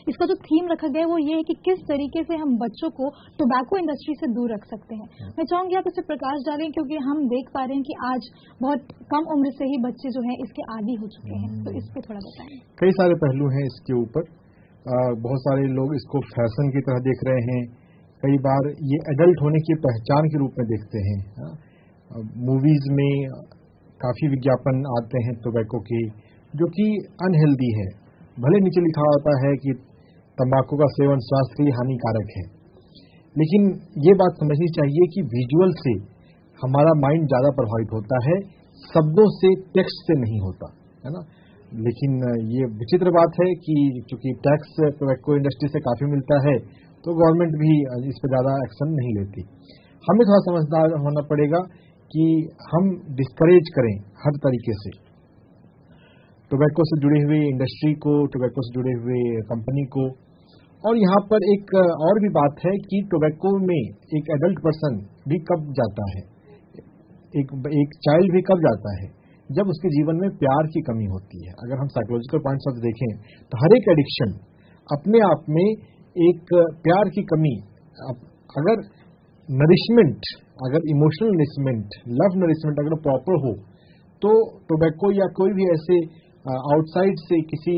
इसका जो थीम रखा गया है वो ये है कि किस तरीके से हम बच्चों को टोबैको इंडस्ट्री से दूर रख सकते हैं। मैं चाहूंगी आप इस पर प्रकाश डालें, क्योंकि हम देख पा रहे हैं कि आज बहुत कम उम्र से ही बच्चे जो हैं इसके आदी हो चुके हैं, तो इस पर थोड़ा बताएं। कई सारे पहलू हैं इसके ऊपर। बहुत सारे लोग इसको फैशन की तरह देख रहे हैं, कई बार ये एडल्ट होने की पहचान के रूप में देखते हैं। मूवीज में काफी विज्ञापन आते हैं टोबैको के, जो कि अनहेल्दी है। भले नीचे लिखा होता है कि तंबाकू का सेवन स्वास्थ्य के लिए हानिकारक है, लेकिन ये बात समझनी चाहिए कि विजुअल से हमारा माइंड ज्यादा प्रभावित होता है, शब्दों से, टेक्स्ट से नहीं होता है ना। लेकिन ये विचित्र बात है कि चूंकि टैक्स टोबैको इंडस्ट्री से काफी मिलता है, तो गवर्नमेंट भी इस पर ज्यादा एक्शन नहीं लेती। हमें थोड़ा समझदार होना पड़ेगा कि हम डिस्करेज करें हर तरीके से टोबैको से जुड़ी हुई इंडस्ट्री को, टोबैको से जुड़े हुए कंपनी को। और यहाँ पर एक और भी बात है कि टोबैको में एक एडल्ट पर्सन भी कब जाता है, एक चाइल्ड भी कब जाता है, जब उसके जीवन में प्यार की कमी होती है। अगर हम साइकोलॉजिकल पॉइंट से देखें तो हर एक एडिक्शन अपने आप में एक प्यार की कमी, अगर नरिशमेंट, अगर इमोशनल नरिशमेंट, लव नरिशमेंट अगर प्रॉपर हो, तो टोबैको या कोई भी ऐसे आउटसाइड से किसी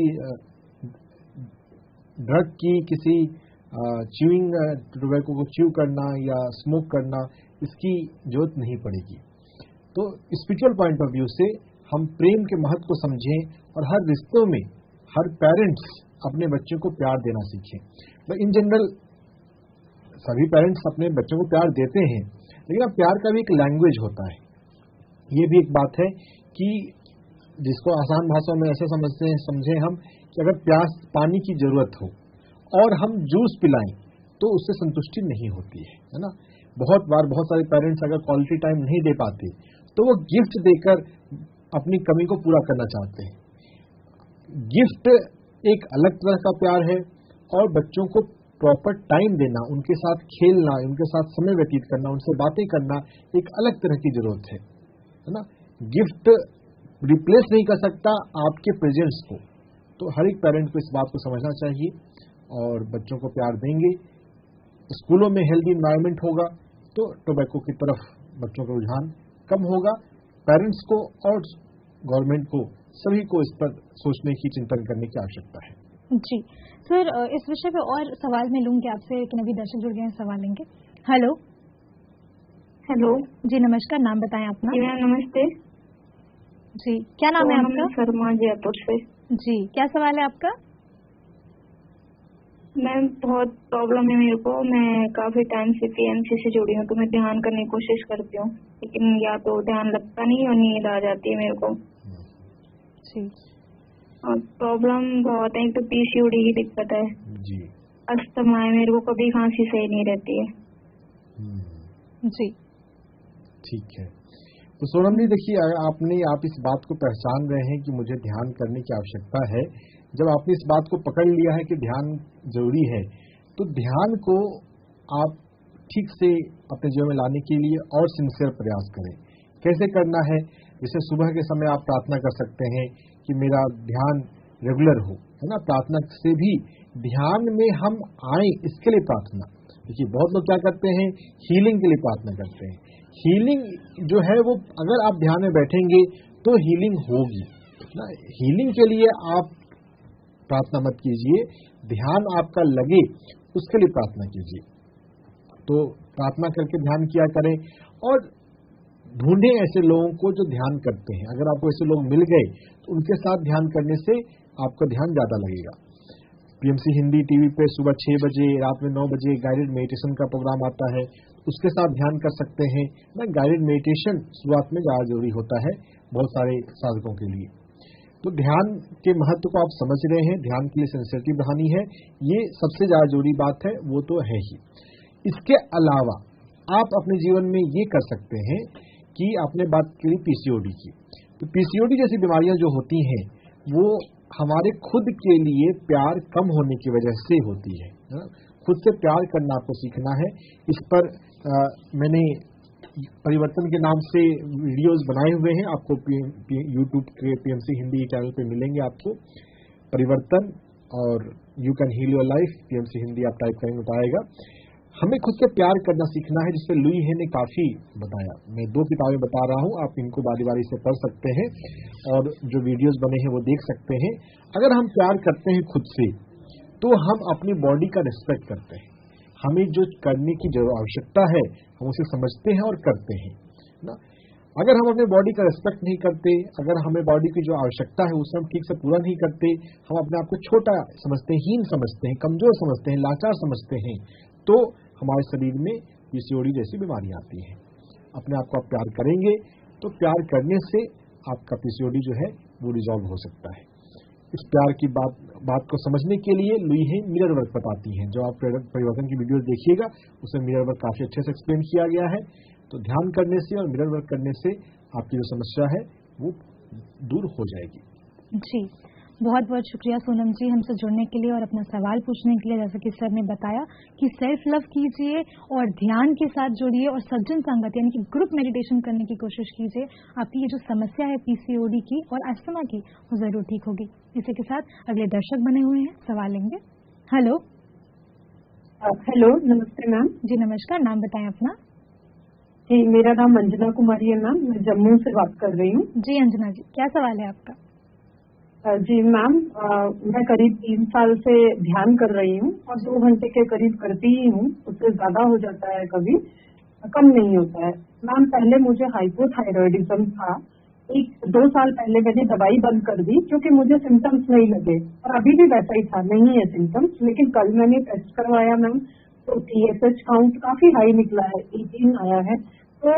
ड्रग की, किसी च्यूइंग, टोबैको को च्यू करना या स्मोक करना, इसकी जरूरत नहीं पड़ेगी। तो स्पिरिचुअल पॉइंट ऑफ व्यू से हम प्रेम के महत्व को समझें और हर रिश्तों में हर पेरेंट्स अपने बच्चों को प्यार देना सीखें। तो इन जनरल सभी पेरेंट्स अपने बच्चों को प्यार देते हैं, लेकिन अब प्यार का भी एक लैंग्वेज होता है। ये भी एक बात है कि जिसको आसान भाषा में ऐसे समझें हम कि अगर प्यास पानी की जरूरत हो और हम जूस पिलाएं तो उससे संतुष्टि नहीं होती है ना। बहुत बार बहुत सारे पेरेंट्स अगर क्वालिटी टाइम नहीं दे पाते तो वो गिफ्ट देकर अपनी कमी को पूरा करना चाहते हैं। गिफ्ट एक अलग तरह का प्यार है, और बच्चों को प्रॉपर टाइम देना, उनके साथ खेलना, उनके साथ समय व्यतीत करना, उनसे बातें करना एक अलग तरह की जरूरत है ना। गिफ्ट रिप्लेस नहीं कर सकता आपके प्रेजेंस को। तो हर एक पेरेंट को इस बात को समझना चाहिए और बच्चों को प्यार देंगे। स्कूलों में हेल्दी एनवायरनमेंट होगा तो टोबैको की तरफ बच्चों का रुझान कम होगा। पेरेंट्स को और गवर्नमेंट को, सभी को इस पर सोचने की, चिंतन करने की आवश्यकता है। जी सर, इस विषय पे और सवाल मैं लूंगी आपसे, लेकिन अभी दर्शक जुड़ गए हैं, सवाल लेंगे। हेलो हेलो जी, नमस्कार, नाम बताएं अपना। जी मैम नमस्ते जी, क्या नाम है आपका? शर्मा, जयपुर से। जी, क्या सवाल है आपका? मैम बहुत प्रॉब्लम है मेरे को, मैं काफी टाइम से पीएमसी से जुड़ी हूँ, तो मैं ध्यान करने की कोशिश करती हूँ, लेकिन या तो ध्यान लगता नहीं और नींद आ जाती है मेरे को। जी, और प्रॉब्लम बहुत है, एक तो पीसीओडी की दिक्कत है जी, अस्थमा है मेरे को, कभी खांसी सही नहीं रहती है। जी ठीक है। तो सोनम जी देखिए, आप इस बात को पहचान रहे हैं कि मुझे ध्यान करने की आवश्यकता है। जब आपने इस बात को पकड़ लिया है कि ध्यान जरूरी है, तो ध्यान को आप ठीक से अपने जीवन में लाने के लिए और सिंसियर प्रयास करें। कैसे करना है? जैसे सुबह के समय आप प्रार्थना कर सकते हैं कि मेरा ध्यान रेगुलर हो, है ना। प्रार्थना से भी ध्यान में हम आए, इसके लिए प्रार्थना। देखिए बहुत लोग क्या करते हैं, हीलिंग के लिए प्रार्थना करते हैं। हीलिंग जो है वो, अगर आप ध्यान में बैठेंगे तो हीलिंग होगी ना। हीलिंग के लिए आप प्रार्थना मत कीजिए, ध्यान आपका लगे उसके लिए प्रार्थना कीजिए। तो प्रार्थना करके ध्यान किया करें और ढूंढें ऐसे लोगों को जो ध्यान करते हैं। अगर आपको ऐसे लोग मिल गए तो उनके साथ ध्यान करने से आपका ध्यान ज्यादा लगेगा। पीएमसी हिंदी टीवी पे सुबह 6 बजे, रात में 9 बजे गाइडेड मेडिटेशन का प्रोग्राम आता है, उसके साथ ध्यान कर सकते हैं ना। गाइडेड मेडिटेशन शुरुआत में ज्यादा जरूरी होता है बहुत सारे साधकों के लिए। तो ध्यान के महत्व को आप समझ रहे हैं, ध्यान के लिए सिंसियरिटी बढ़ानी है, ये सबसे ज्यादा जरूरी बात है, वो तो है ही। इसके अलावा आप अपने जीवन में ये कर सकते हैं कि आपने बात की पीसीओडी की, तो पीसीओडी जैसी बीमारियां जो होती हैं वो हमारे खुद के लिए प्यार कम होने की वजह से होती है। खुद से प्यार करना आपको सीखना है। इस पर मैंने परिवर्तन के नाम से वीडियोस बनाए हुए हैं, आपको यूट्यूब के पीएमसी हिंदी चैनल पे मिलेंगे। आपको परिवर्तन और you can heal your life, PMC Hindi आप टाइप करेंगे तो आएगा। हमें खुद से प्यार करना सीखना है, जिसपे लुई हे ने काफी बताया। मैं 2 किताबें बता रहा हूं, आप इनको बारी बारी से पढ़ सकते हैं और जो वीडियोस बने हैं वो देख सकते हैं। अगर हम प्यार करते हैं खुद से तो हम अपनी बॉडी का रिस्पेक्ट करते हैं। हमें जो करने की जो आवश्यकता है हम उसे समझते हैं और करते हैं ना। अगर हम अपने बॉडी का रिस्पेक्ट नहीं करते, अगर हमें बॉडी की जो आवश्यकता है उसे हम ठीक से पूरा नहीं करते, हम अपने आप को छोटा समझते हैं, हीन समझते हैं, कमजोर समझते हैं, लाचार समझते हैं, तो हमारे शरीर में पीसीओडी जैसी बीमारियां आती हैं। अपने आप को आप प्यार करेंगे तो प्यार करने से आपका पीसीओडी जो है वो रिजॉल्व हो सकता है। इस प्यार की बात को समझने के लिए लुई हे मिरर वर्क बताती हैं। जो आप परिवर्तन की वीडियो देखिएगा उसमें मिरर वर्क काफी अच्छे से एक्सप्लेन किया गया है। तो ध्यान करने से और मिरर वर्क करने से आपकी जो समस्या है वो दूर हो जाएगी। जी, बहुत बहुत शुक्रिया सोनम जी हमसे जुड़ने के लिए और अपना सवाल पूछने के लिए। जैसा कि सर ने बताया कि सेल्फ लव कीजिए और ध्यान के साथ जुड़िए और सज्जन संगत यानी कि ग्रुप मेडिटेशन करने की कोशिश कीजिए। आपकी ये जो समस्या है पीसीओडी की और अस्थमा की वो जरूर ठीक होगी। इसी के साथ अगले दर्शक बने हुए हैं, सवाल लेंगे। हेलो। हेलो, नमस्ते मैम। जी नमस्कार, नाम बताएं अपना। जी, मेरा नाम अंजना कुमारी है मैम, मैं जम्मू से बात कर रही हूँ। जी अंजना जी, क्या सवाल है आपका? जी मैम, मैं करीब 3 साल से ध्यान कर रही हूँ और 2 घंटे के करीब करती ही हूँ। उससे ज्यादा हो जाता है, कभी कम नहीं होता है। मैम, पहले मुझे हाइपोथायरॉयडिज्म था। 1-2 साल पहले मैंने दवाई बंद कर दी क्योंकि मुझे सिम्टम्स नहीं लगे और अभी भी वैसा ही था, नहीं है सिम्टम्स। लेकिन कल मैंने टेस्ट करवाया मैम तो TSH काउंट काफी हाई निकला है, 18 आया है। तो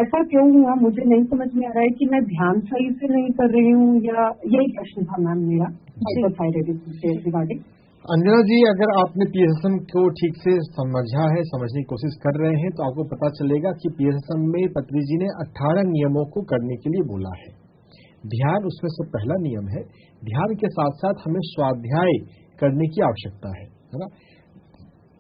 ऐसा क्यों हुआ मुझे नहीं समझ में आ रहा है कि मैं ध्यान सही से नहीं कर रही हूँ या यही प्रश्न था मैम मेरा हाइपोथायरॉयडिज्म से रिगार्डिंग। अंजना जी, अगर आपने पीएसएम को ठीक से समझा है, समझने की कोशिश कर रहे हैं तो आपको पता चलेगा कि पीएसएम में पत्री जी ने 18 नियमों को करने के लिए बोला है। ध्यान उसमें से पहला नियम है। ध्यान के साथ साथ हमें स्वाध्याय करने की आवश्यकता है ना।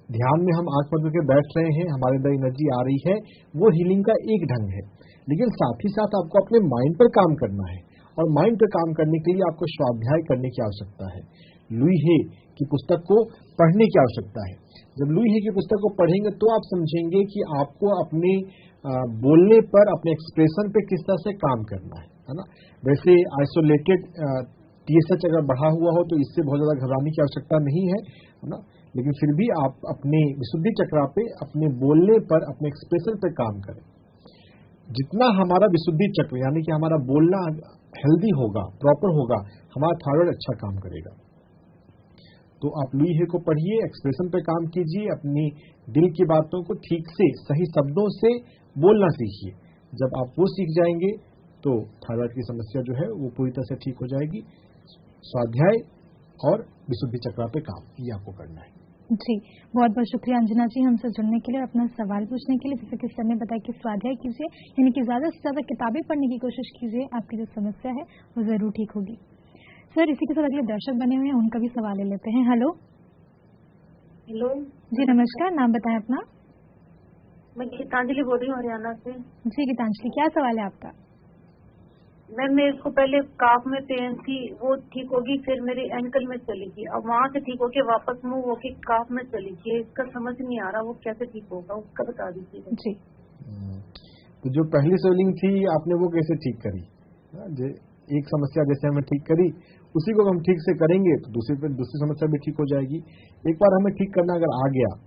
ध्यान में हम आंख बंद करके बैठ रहे हैं, हमारे अंदर एनर्जी आ रही है, वो हीलिंग का एक ढंग है। लेकिन साथ ही साथ आपको अपने माइंड पर काम करना है और माइंड पर काम करने के लिए आपको स्वाध्याय करने की आवश्यकता है। लुई हे की पुस्तक को पढ़ने की आवश्यकता है। जब लुई हे की पुस्तक को पढ़ेंगे तो आप समझेंगे कि आपको अपने बोलने पर, अपने एक्सप्रेशन पे किस तरह से काम करना है ना। वैसे आइसोलेटेड TSH अगर बढ़ा हुआ हो तो इससे बहुत ज्यादा घबराने की आवश्यकता नहीं है ना। लेकिन फिर भी आप अपने विशुद्धि चक्र पे, अपने बोलने पर, अपने एक्सप्रेशन पे काम करें। जितना हमारा विशुद्धि चक्र यानी कि हमारा बोलना हेल्दी होगा, प्रॉपर होगा, हमारा थायराइड अच्छा काम करेगा। तो आप लुई हे को पढ़िए, एक्सप्रेशन पे काम कीजिए, अपनी दिल की बातों को ठीक से सही शब्दों से बोलना सीखिए। जब आप वो सीख जाएंगे तो थायराइड की समस्या जो है वो पूरी तरह से ठीक हो जाएगी। स्वाध्याय और विशुद्धि चक्र पे काम, ये आपको करना है। जी, बहुत बहुत शुक्रिया अंजना जी हमसे जुड़ने के लिए और अपना सवाल पूछने के लिए। जैसे कि सर ने बताया कि स्वाध्याय कीजिए, यानी कि ज्यादा से ज्यादा किताबें पढ़ने की कोशिश कीजिए, आपकी जो समस्या है वो जरूर ठीक होगी। सर, इसी के साथ अगले दर्शक बने हुए हैं, उनका भी सवाल ले लेते हैं। हेलो। हेलो जी नमस्कार, नाम बताएं अपना। मैं गीतांजलि बोल रही हूँ हरियाणा से। जी गीतांजलि, क्या सवाल है आपका? मैम, मेरे को पहले काफ में पेन थी, वो ठीक होगी, फिर मेरी एंकल में चली गई, अब वहाँ से ठीक होके वापस मूव होके काफ में चली गई। इसका समझ नहीं आ रहा वो कैसे ठीक होगा, उसका बता दीजिए। जी, तो जो पहली स्वेलिंग थी आपने वो कैसे ठीक करी? एक समस्या जैसे हमें ठीक करी उसी को हम ठीक से करेंगे तो दूसरी समस्या भी ठीक हो जाएगी। एक बार हमें ठीक करना अगर आ गया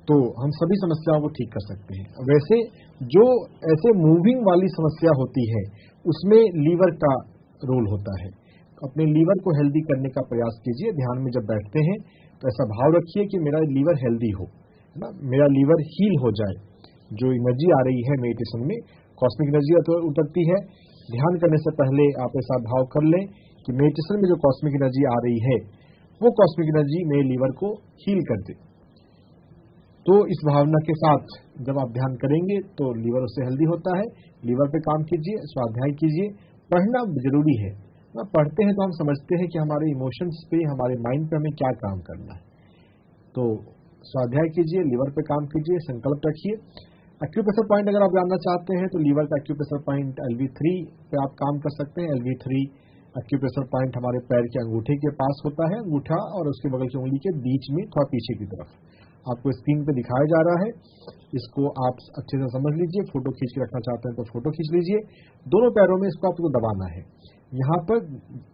तो हम सभी समस्याओं को ठीक कर सकते हैं। वैसे जो ऐसे मूविंग वाली समस्या होती है उसमें लीवर का रोल होता है। अपने लीवर को हेल्दी करने का प्रयास कीजिए। ध्यान में जब बैठते हैं तो ऐसा भाव रखिए कि मेरा लीवर हेल्दी हो, है ना, मेरा लीवर हील हो जाए। जो एनर्जी आ रही है मेडिटेशन में, कॉस्मिक एनर्जी उतरती है। ध्यान करने से पहले आप ऐसा भाव कर लें कि मेडिटेशन में जो कॉस्मिक एनर्जी आ रही है वो कॉस्मिक एनर्जी मेरे लीवर को हील कर दे। तो इस भावना के साथ जब आप ध्यान करेंगे तो लीवर उससे हेल्दी होता है। लीवर पे काम कीजिए, स्वाध्याय कीजिए। पढ़ना जरूरी है ना। पढ़ते हैं तो हम समझते हैं कि हमारे इमोशंस पे, हमारे माइंड पे हमें क्या काम करना है। तो स्वाध्याय कीजिए, लीवर पे काम कीजिए, संकल्प रखिए। एक्यूप्रेशर पॉइंट अगर आप जानना चाहते हैं तो लीवर का एक्यूप्रेशर पॉइंट LV3 पे आप काम कर सकते हैं। LV3 एक्यूप्रेशर पॉइंट हमारे पैर के अंगूठे के पास होता है, अंगूठा और उसके बगल की उंगली के बीच में थोड़ा पीछे की तरफ। आपको स्क्रीन पे दिखाया जा रहा है, इसको आप अच्छे से समझ लीजिए। फोटो खींच के रखना चाहते हैं तो फोटो खींच लीजिए। दोनों पैरों में इसको आपको दबाना है। यहाँ पर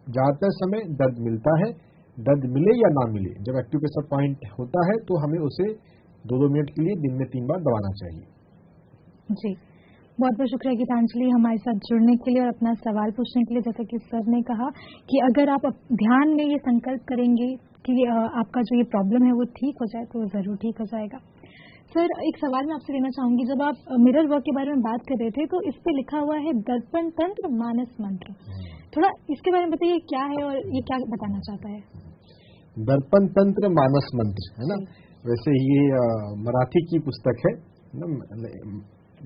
ज्यादातर समय दर्द मिलता है, दर्द मिले या ना मिले, जब एक्यूप्रेशर पॉइंट होता है तो हमें उसे 2-2 मिनट के लिए दिन में 3 बार दबाना चाहिए। जी, बहुत बहुत शुक्रिया गीतांजलि हमारे साथ जुड़ने के लिए और अपना सवाल पूछने के लिए। जैसा कि सर ने कहा कि अगर आप ध्यान में ये संकल्प करेंगे कि आपका जो ये प्रॉब्लम है वो ठीक हो जाए तो वो जरूर ठीक हो जाएगा। सर, एक सवाल मैं आपसे लेना चाहूंगी। जब आप मिरर वर्क के बारे में बात कर रहे थे तो इस पे लिखा हुआ है दर्पण तंत्र मानस मंत्र, थोड़ा इसके बारे में बताइए क्या है और ये क्या बताना चाहता है? दर्पण तंत्र मानस मंत्र है ना, वैसे ये मराठी की पुस्तक है ना,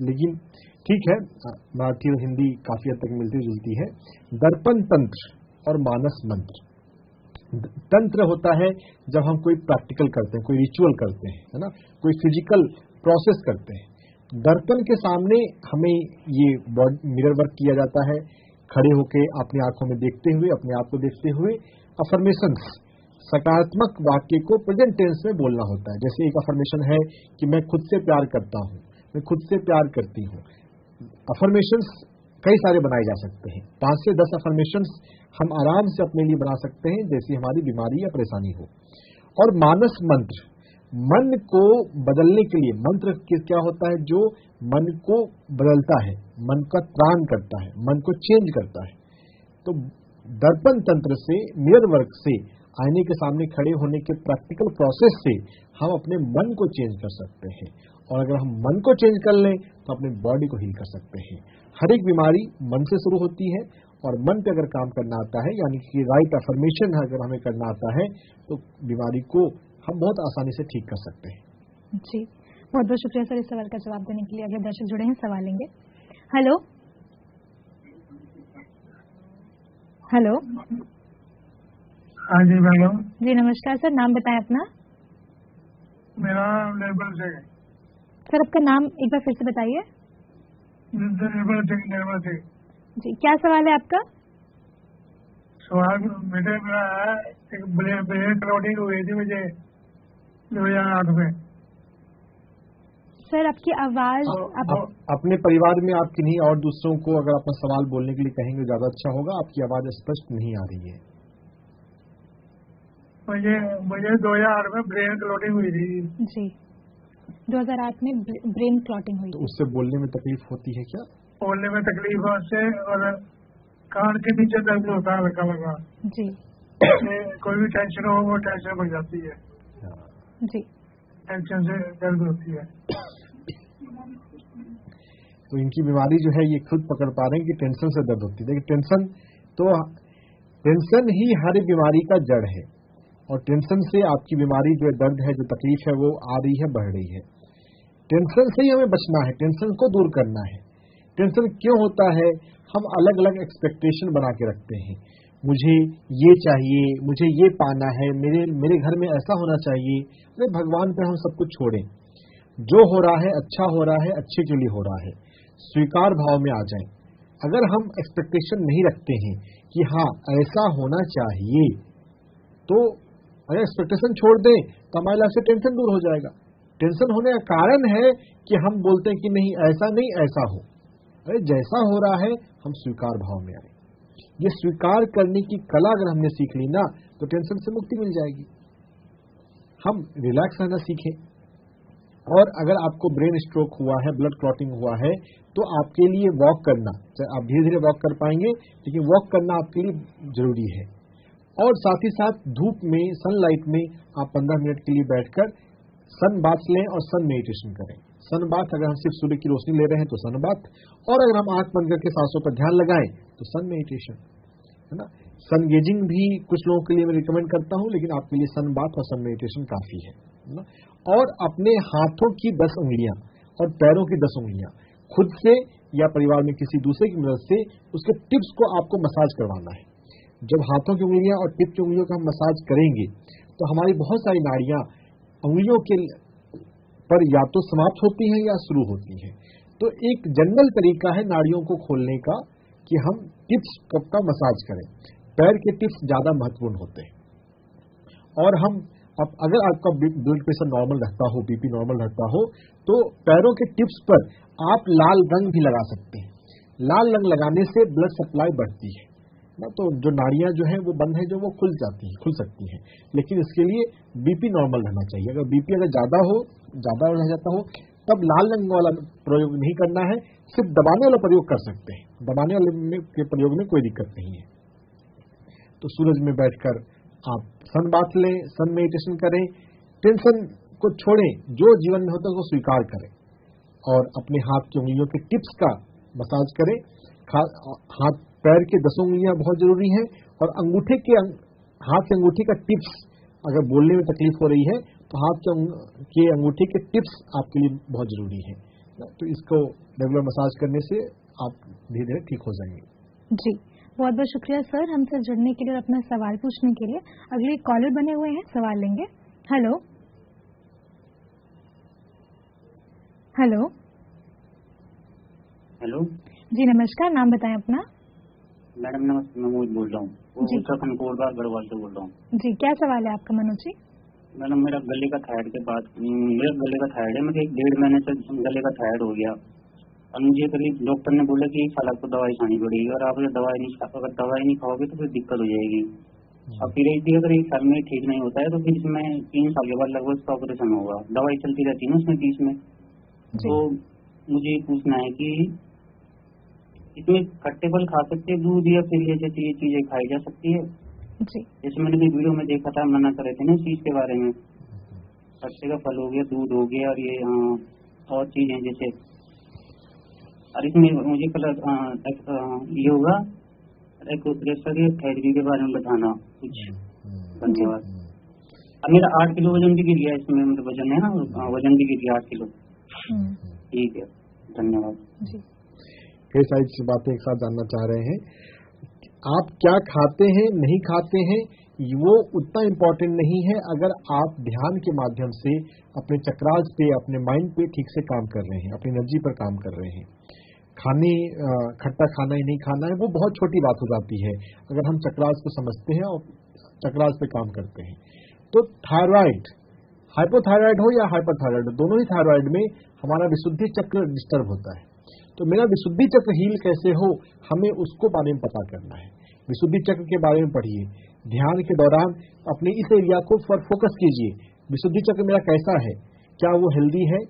लेकिन ठीक है, मराठी और हिंदी काफी हद तक मिलती जुलती है। दर्पण तंत्र और मानस मंत्र। तंत्र होता है जब हम कोई प्रैक्टिकल करते हैं, कोई रिचुअल करते हैं, है ना, कोई फिजिकल प्रोसेस करते हैं। दर्पण के सामने हमें ये मिरर वर्क किया जाता है, खड़े होके अपनी आंखों में देखते हुए, अपने आप को देखते हुए अफर्मेशंस, सकारात्मक वाक्य को प्रेजेंट टेंस में बोलना होता है। जैसे एक अफर्मेशन है कि मैं खुद से प्यार करता हूं, मैं खुद से प्यार करती हूं। अफर्मेशंस कई सारे बनाए जा सकते हैं, 5 से 10 अफर्मेशंस हम आराम से अपने लिए बना सकते हैं, जैसी हमारी बीमारी या परेशानी हो। और मानस मंत्र, मन को बदलने के लिए मंत्र क्या होता है? जो मन को बदलता है, मन का त्राण करता है, मन को चेंज करता है। तो दर्पण तंत्र से, मिरर वर्क से, आईने के सामने खड़े होने के प्रैक्टिकल प्रोसेस से हम अपने मन को चेंज कर सकते हैं। और अगर हम मन को चेंज कर लें तो अपने बॉडी को हील कर सकते हैं। हर एक बीमारी मन से शुरू होती है और मन पे अगर काम करना आता है, यानी कि राइट अफर्मेशन अगर हमें करना आता है, तो बीमारी को हम बहुत आसानी से ठीक कर सकते हैं। जी, बहुत बहुत शुक्रिया सर इस सवाल का जवाब देने के लिए। अगले दर्शक जुड़े हैं, सवाल लेंगे। Hello hello. हाँ जी मैडम। जी नमस्कार सर, नाम बताएं अपना। मेरा नाम निर्मल सिंह है। सर आपका नाम एक बार फिर से बताइए। निर्मल सिंह। निर्मल सिंह जी, क्या सवाल है आपका? सवाल मेरा है, एक ब्रेन क्लॉटिंग हुई थी मुझे 2008 में। सर आपकी आवाज अपने परिवार में आप किन्हीं और दूसरों को अगर अपना सवाल बोलने के लिए कहेंगे ज्यादा अच्छा होगा। आपकी आवाज स्पष्ट नहीं आ रही है। मुझे 2008 में ब्रेन क्लॉटिंग हुई थी। जी, 2008 में ब्रेन क्लॉटिंग हुई। तो उससे बोलने में तकलीफ होती है क्या? बोलने में तकलीफ है उससे, और कान के नीचे दर्द होता है हल्का हल्का। जी, कोई भी टेंशन हो वो टेंशन बढ़ जाती है। जी, टेंशन से दर्द होती है। तो इनकी बीमारी जो है ये खुद पकड़ पा रहे हैं कि टेंशन से दर्द होती है। देखिए टेंशन ही हर बीमारी का जड़ है, और टेंशन से आपकी बीमारी जो दर्द है, जो तकलीफ है, वो आ रही है, बढ़ रही है। टेंशन से ही हमें बचना है, टेंशन को दूर करना है। टेंशन क्यों होता है? हम अलग अलग एक्सपेक्टेशन बना के रखते हैं। मुझे ये चाहिए, मुझे ये पाना है, मेरे घर में ऐसा होना चाहिए। अरे भगवान पे हम सब कुछ छोड़ें, जो हो रहा है अच्छा हो रहा है, अच्छे के लिए हो रहा है, स्वीकार भाव में आ जाएं। अगर हम एक्सपेक्टेशन नहीं रखते हैं कि हाँ ऐसा होना चाहिए, तो अगर एक्सपेक्टेशन छोड़ दें तो हमारी लाइफ से टेंशन दूर हो जाएगा। टेंशन होने का कारण है कि हम बोलते हैं कि नहीं ऐसा नहीं ऐसा हो। अरे जैसा हो रहा है हम स्वीकार भाव में आए। ये स्वीकार करने की कला अगर हमने सीख ली ना, तो टेंशन से मुक्ति मिल जाएगी। हम रिलैक्स रहना सीखें। और अगर आपको ब्रेन स्ट्रोक हुआ है, ब्लड क्लॉटिंग हुआ है, तो आपके लिए वॉक करना, आप धीरे धीरे वॉक कर पाएंगे, लेकिन वॉक करना आपके लिए जरूरी है। और साथ ही साथ धूप में, सनलाइट में आप 15 मिनट के लिए बैठकर सन बाथ लें और सन मेडिटेशन करें। सन बाथ अगर हम सिर्फ सूर्य की रोशनी ले रहे हैं तो सन बाथ, और अगर हम आंख बंद करके सांसों पर ध्यान लगाएं तो सन मेडिटेशन, है ना। सन गेजिंग भी कुछ लोगों के लिए मैं रिकमेंड करता हूं, लेकिन आपके लिए सन बाथ और सन मेडिटेशन काफी है ना। और अपने हाथों की 10 उंगलियां और पैरों की 10 उंगलियां खुद से या परिवार में किसी दूसरे की मदद से उसके टिप्स को आपको मसाज करवाना है। जब हाथों की उंगलियां और टिप की उंगलियों का हम मसाज करेंगे तो हमारी बहुत सारी नाड़ियां उंगलियों के पर या तो समाप्त होती हैं या शुरू होती हैं। तो एक जनरल तरीका है नाड़ियों को खोलने का कि हम टिप्स का मसाज करें। पैर के टिप्स ज्यादा महत्वपूर्ण होते हैं। और हम अगर आपका ब्लड प्रेशर नॉर्मल रहता हो, बीपी नॉर्मल रहता हो, तो पैरों के टिप्स पर आप लाल रंग भी लगा सकते हैं। लाल रंग लगाने से ब्लड सप्लाई बढ़ती है ना, तो जो नाड़ियां जो है वो बंद है जो वो खुल सकती हैं। लेकिन इसके लिए बीपी नॉर्मल रहना चाहिए। अगर बीपी ज्यादा रह जाता हो तब लाल रंग वाला प्रयोग नहीं करना है, सिर्फ दबाने वाला प्रयोग कर सकते हैं। दबाने वाले के प्रयोग में कोई दिक्कत नहीं है। तो सूरज में बैठकर आप सन बाथ लें, सन मेडिटेशन करें, टेंशन को छोड़ें, जो जीवन में होता है उसको स्वीकार करें और अपने हाथ की उंगलियों के टिप्स का मसाज करें। हाथ पैर के 10 उंगलियां बहुत जरूरी हैं और हाथ के अंगूठे का टिप्स, अगर बोलने में तकलीफ हो रही है तो हाथ के अंगूठे के टिप्स आपके लिए बहुत जरूरी है। तो इसको रेगुलर मसाज करने से आप धीरे धीरे ठीक हो जाएंगे। जी, बहुत बहुत शुक्रिया सर हमसे जुड़ने के लिए और अपना सवाल पूछने के लिए। अगले कॉलर बने हुए हैं, सवाल लेंगे। हेलो हेलो हेलो जी नमस्कार, नाम बताएं अपना। मैडम नमस्ते, मैं मनोज बोल रहा हूँ, उत्तराखंड कोटद्वार गढ़वाल से बोल रहा हूँ। जी, क्या सवाल है आपका मनोज जी? मैडम मेरा गले का थायराइड के बाद मेरा गले का थायराइड है, मुझे 1.5 महीने से गले का थायराइड हो गया और मुझे करीब डॉक्टर ने बोला कि 1 साल आपको दवाई खानी पड़ेगी और आप अगर दवाई नहीं खाओगे तो फिर दिक्कत हो जाएगी। और फिर अगर 1 साल में ठीक नहीं होता है तो फिर इसमें 3 साल के बाद लगभग इसका ऑपरेशन होगा। दवाई चलती रहती है ना उसमें बीच में। तो मुझे पूछना है कि इसमें खट्टे फल खा सकते हैं, दूध या फिर ये जैसे ये चीजें खाई जा सकती है? जी, जैसे मैंने भी वीडियो में देखा था, मना कर रहे थे ना इस चीज के बारे में, खट्टे का फल हो गया, दूध हो गया और ये और चीजें जैसे। और इसमें मुझे योगा थेरेपी के बारे में बताना कुछ। धन्यवाद। अब मेरा 8 किलो वजन भी गिर गया, इसमें मेरा वजन है ना, वजन भी गिर गया 8 किलो। ठीक है, धन्यवाद। कई सारी बातें एक साथ जानना चाह रहे हैं। आप क्या खाते हैं नहीं खाते हैं वो उतना इम्पोर्टेंट नहीं है, अगर आप ध्यान के माध्यम से अपने चक्रास पे, अपने माइंड पे ठीक से काम कर रहे हैं, अपनी एनर्जी पर काम कर रहे हैं। खट्टा खाना ही नहीं खाना है वो बहुत छोटी बात हो जाती है अगर हम चक्रास को समझते हैं और चक्रास पे काम करते हैं। तो थायराइड, हाइपोथायराइड हो या हाइपरथायराइड हो, दोनों ही थायराइड में हमारा विशुद्धि चक्र डिस्टर्ब होता है। तो मेरा विशुद्धि चक्र हील कैसे हो, हमें उसको बारे में पता करना है। विशुद्धि चक्र के बारे में पढ़िए, ध्यान के दौरान अपने इस एरिया को फोकस कीजिए। विशुद्धि चक्र मेरा कैसा है, क्या वो हेल्दी है,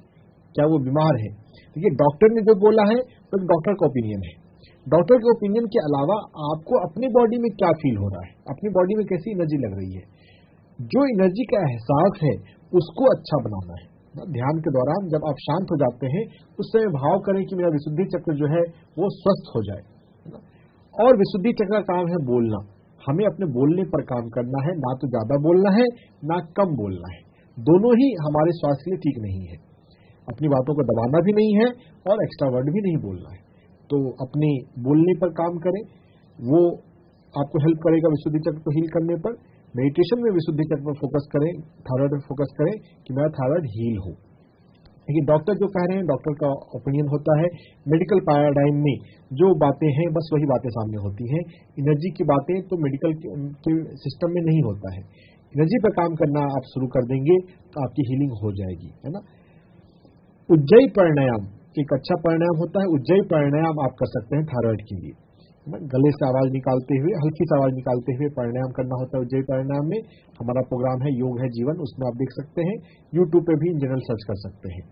क्या वो बीमार है। देखिए डॉक्टर ने जो बोला है वो डॉक्टर का ओपिनियन है। डॉक्टर के ओपिनियन के अलावा आपको अपनी बॉडी में क्या फील हो रहा है, अपनी बॉडी में कैसी एनर्जी लग रही है, जो एनर्जी का एहसास है उसको अच्छा बनाना है। ध्यान के दौरान जब आप शांत हो जाते हैं उस समय भाव करें कि मेरा विशुद्धि चक्र जो है वो स्वस्थ हो जाए। और विशुद्धि चक्र का काम है बोलना, हमें अपने बोलने पर काम करना है, ना तो ज्यादा बोलना है ना कम बोलना है। दोनों ही हमारे स्वास्थ्य के लिए ठीक नहीं है। अपनी बातों को दबाना भी नहीं है और एक्स्ट्रा वर्ड भी नहीं बोलना है। तो अपने बोलने पर काम करें, वो आपको हेल्प करेगा विशुद्धि चक्र को हील करने पर। मेडिटेशन में विशुद्धि चक्र पर फोकस करें, थायराइड पर फोकस करें कि मेरा थायराइड हील हो। लेकिन डॉक्टर जो कह रहे हैं डॉक्टर का ओपिनियन होता है। मेडिकल पैराडाइम में जो बातें हैं बस वही बातें सामने होती हैं। एनर्जी की बातें तो मेडिकल के सिस्टम में नहीं होता है। एनर्जी पर काम करना आप शुरू कर देंगे तो आपकी हीलिंग हो जाएगी, है ना। उज्जयी प्राणायाम एक अच्छा प्राणायाम होता है। उज्जयी प्राणायाम आप कर सकते हैं थायराइड के लिए। गले से आवाज निकालते हुए, हल्की सी आवाज निकालते हुए प्राणायाम करना होता है। उज्जयी प्राणायाम में हमारा प्रोग्राम है योग है जीवन, उसमें आप देख सकते हैं। यूट्यूब पे भी इन जनरल सर्च कर सकते हैं।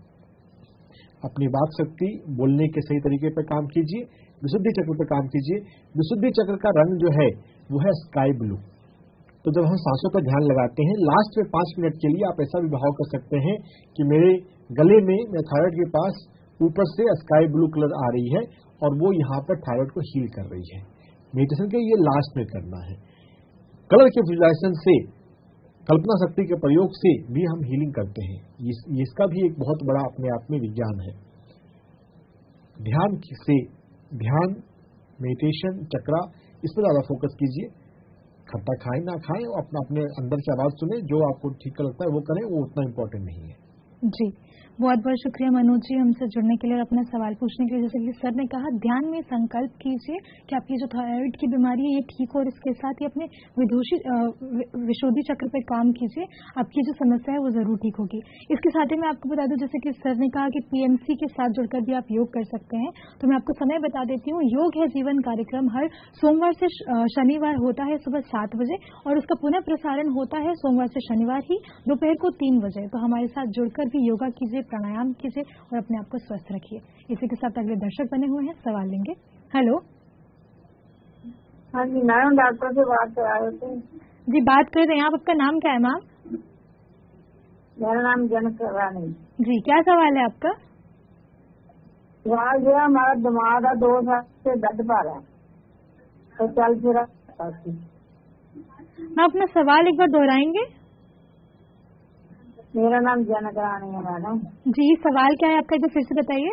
अपनी बात शक्ति, बोलने के सही तरीके पर काम कीजिए, विशुद्धि चक्र पर काम कीजिए। विशुद्धि चक्र का रंग जो है वो है स्काई ब्लू। तो जब हम सांसों पर ध्यान लगाते हैं लास्ट में 5 मिनट के लिए आप ऐसा भी भाव कर सकते हैं कि मेरे गले में, मेरे थायराइड के पास ऊपर से स्काई ब्लू कलर आ रही है और वो यहाँ पर थायराइड को हील कर रही है। मेडिटेशन के ये लास्ट में करना है। कलर के विजुलाइजेशन से, कल्पना शक्ति के प्रयोग से भी हम हीलिंग करते हैं। इसका भी एक बहुत बड़ा अपने आप में विज्ञान है। ध्यान से, ध्यान, मेडिटेशन, चक्रा, इस पर ज्यादा फोकस कीजिए। खट्टा खाएं ना खाएं, अपने अंदर से आवाज सुने, जो आपको ठीक लगता है वो करें, वो उतना इम्पोर्टेंट नहीं है। जी, बहुत बहुत शुक्रिया मनोज जी हमसे जुड़ने के लिए और अपना सवाल पूछने के लिए। जैसे कि सर ने कहा, ध्यान में संकल्प कीजिए कि आपकी जो थायराइड की बीमारी है ये ठीक हो, और इसके साथ ही अपने विशुद्धि चक्र पर काम कीजिए, आपकी जो समस्या है वो जरूर ठीक होगी। इसके साथ ही मैं आपको बता दूं, जैसे कि सर ने कहा कि पीएमसी के साथ जुड़कर भी आप योग कर सकते हैं, तो मैं आपको समय बता देती हूँ। योग है जीवन कार्यक्रम हर सोमवार से शनिवार होता है सुबह 7 बजे, और उसका पुनः प्रसारण होता है सोमवार से शनिवार ही दोपहर को 3 बजे। तो हमारे साथ जुड़कर भी योगा कीजिए, प्राणायाम कीजिए और अपने आप को स्वस्थ रखिए। इसी के साथ अगले दर्शक बने हुए हैं, सवाल लेंगे। हेलो। हाँ जी मैम, डॉक्टर से बात करा रहे थे जी। बात कर रहे हैं आप, आपका नाम क्या है मैम? मेरा नाम जनक रानी जी। क्या सवाल है आपका? सवाल जो है, हमारा दिमाग का 2 साल से दर्द पा रहा है, तो चल फिर मैं अपना सवाल एक बार दोहराएंगे? मेरा नाम जनक रानी है मैडम जी। सवाल क्या है आपका, एक बार फिर से बताइए।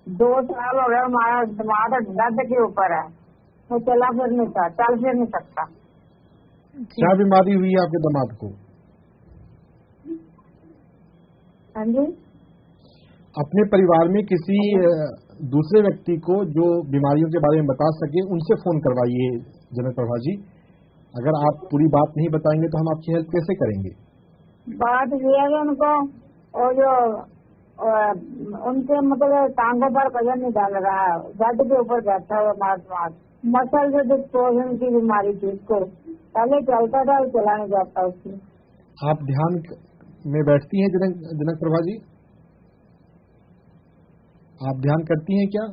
2 साल हो गए, हमारा दिमाग दर्द के ऊपर है, तो चल फिर नहीं सकता। क्या बीमारी हुई है आपके दिमाग को? हाँ जी। अपने परिवार में किसी दूसरे व्यक्ति को जो बीमारियों के बारे में बता सके उनसे फोन करवाइए जनक प्रभा जी। अगर आप पूरी बात नहीं बताएंगे तो हम आपकी हेल्प कैसे करेंगे? बात ये है कि उनको और जो उनके मतलब टांगों पर वजन नहीं डाल रहा है, बेड के ऊपर बैठा हुआ मार मसल से डिस्पोजन की बीमारी थी उसको, पहले चलता था, चला नहीं जाता उसकी। आप ध्यान में बैठती हैं जनक प्रभा जी? आप ध्यान करती हैं क्या?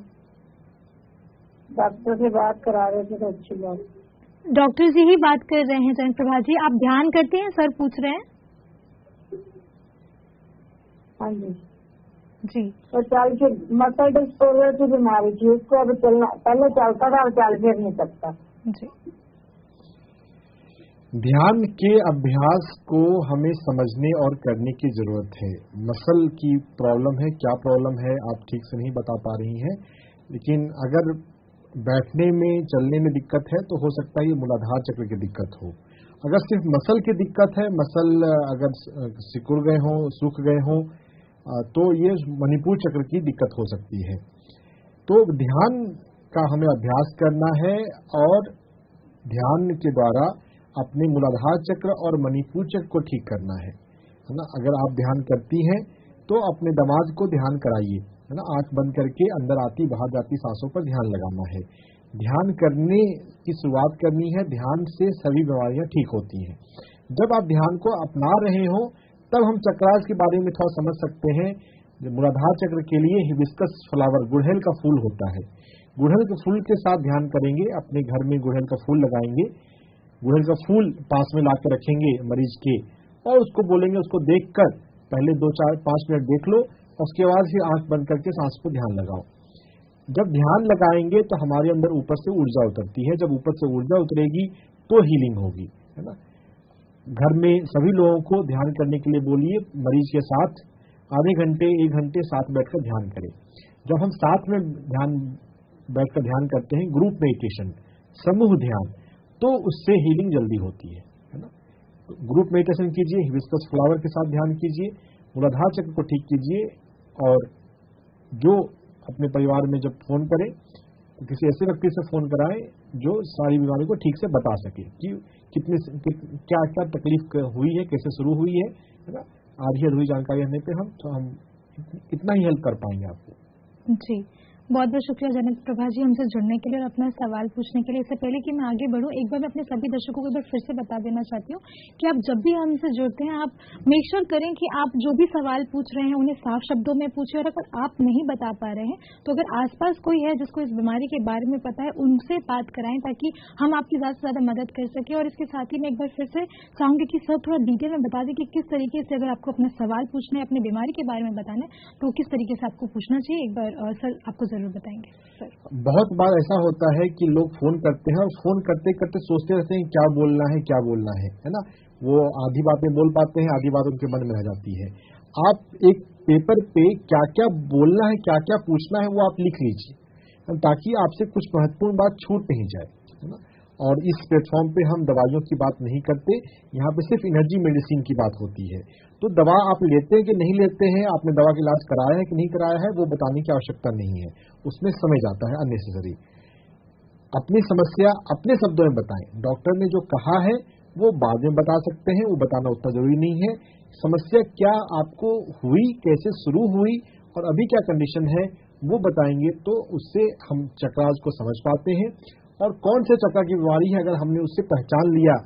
डॉक्टर से बात करा रहे थे तो अच्छी बात। डॉक्टर जी ही बात कर रहे हैं जनक प्रभा जी, आप ध्यान करते हैं? सर पूछ रहे हैं। हाँ जी जी। तो चल फिर मसल डिस्पोजल की बीमारी थी उसको, अब चलना, पहले चलता था, अब चल फिर नहीं सकता। जी। ध्यान के अभ्यास को हमें समझने और करने की जरूरत है। मसल की प्रॉब्लम है, क्या प्रॉब्लम है आप ठीक से नहीं बता पा रही हैं, लेकिन अगर बैठने में चलने में दिक्कत है तो हो सकता है ये मूलाधार चक्र की दिक्कत हो। अगर सिर्फ मसल की दिक्कत है, मसल अगर सिकुड़ गए हों, सूख गए हों, तो ये मणिपुर चक्र की दिक्कत हो सकती है। तो ध्यान का हमें अभ्यास करना है और ध्यान के द्वारा अपने मूलाधार चक्र और मणिपुर चक्र को ठीक करना है ना। अगर आप ध्यान करती हैं तो अपने दिमाग को ध्यान कराइए, है ना। आंख बंद करके अंदर आती बाहर जाती सांसों पर ध्यान लगाना है। ध्यान करने की शुरुआत करनी है, ध्यान से सभी बीमारियां ठीक होती हैं। जब आप ध्यान को अपना रहे हो तब हम चक्रास के बारे में थोड़ा समझ सकते हैं। मूलाधार चक्र के लिए हिबिस्कस फ्लावर, गुड़हल का फूल होता है। गुड़हल के फूल के साथ ध्यान करेंगे, अपने घर में गुड़हल का फूल लगाएंगे, गुड़हल का फूल पास में लाकर रखेंगे मरीज के, और उसको बोलेंगे, उसको देखकर पहले 2-4-5 मिनट देख लो, उसके बाद फिर आंख बंद करके सांस पर ध्यान लगाओ। जब ध्यान लगाएंगे तो हमारे अंदर ऊपर से ऊर्जा उतरती है, जब ऊपर से ऊर्जा उतरेगी तो हीलिंग होगी, है ना। घर में सभी लोगों को ध्यान करने के लिए बोलिए, मरीज के साथ आधे घंटे 1 घंटे साथ बैठकर ध्यान करें। जब हम साथ में बैठकर ध्यान करते हैं, ग्रुप मेडिटेशन, समूह ध्यान, तो उससे हीलिंग जल्दी होती है ना। तो ग्रुप मेडिटेशन कीजिए, हिबिस्कस फ्लावर के साथ ध्यान कीजिए, मूलाधार चक्र को ठीक कीजिए, और जो अपने परिवार में जब फोन करें तो किसी ऐसे व्यक्ति से फोन कराएं जो सारी बीमारी को ठीक से बता सके कि क्या क्या तकलीफ हुई है, कैसे शुरू हुई है ना। आधी अधूरी जानकारी रहने पे हम इतना ही हेल्प कर पाएंगे आपको। जी, बहुत बहुत शुक्रिया जनक प्रभा जी हमसे जुड़ने के लिए और अपना सवाल पूछने के लिए। इससे पहले कि मैं आगे बढ़ूं, एक बार मैं अपने सभी दर्शकों को एक बार फिर से बता देना चाहती हूं कि आप जब भी हमसे जुड़ते हैं, आप मेक श्योर करें कि आप जो भी सवाल पूछ रहे हैं उन्हें साफ शब्दों में पूछें, और अगर आप नहीं बता पा रहे हैं तो अगर आसपास कोई है जिसको इस बीमारी के बारे में पता है, उनसे बात कराएं ताकि हम आपकी ज्यादा से ज्यादा मदद कर सकें। और इसके साथ ही मैं एक बार फिर से चाहूंगी कि सर थोड़ा डिटेल में बता दें कि किस तरीके से अगर आपको अपना सवाल पूछना है, अपनी बीमारी के बारे में बताना है, तो किस तरीके से आपको पूछना चाहिए। एक बार सर आपको जरूर बताएंगे। बहुत बार ऐसा होता है कि लोग फोन करते हैं और फोन करते करते सोचते रहते हैं क्या बोलना है ना। वो आधी बातें बोल पाते हैं, आधी बात उनके मन में रह जाती है। आप एक पेपर पे क्या क्या बोलना है, क्या क्या पूछना है, वो आप लिख लीजिए ताकि आपसे कुछ महत्वपूर्ण बात छूट नहीं जाए, है ना। और इस प्लेटफॉर्म पे हम दवाइयों की बात नहीं करते, यहाँ पे सिर्फ एनर्जी मेडिसिन की बात होती है। तो दवा आप लेते हैं कि नहीं लेते हैं, आपने दवा का इलाज कराया है कि नहीं कराया है, वो बताने की आवश्यकता नहीं है, उसमें समय जाता है अननेसेसरी। अपनी समस्या अपने शब्दों में बताएं। डॉक्टर ने जो कहा है वो बाद में बता सकते हैं, वो बताना उतना जरूरी नहीं है। समस्या क्या आपको हुई, कैसे शुरू हुई और अभी क्या कंडीशन है वो बताएंगे, तो उससे हम चक्रास को समझ पाते हैं और कौन से चक्र की बीमारी है अगर हमने उससे पहचान लिया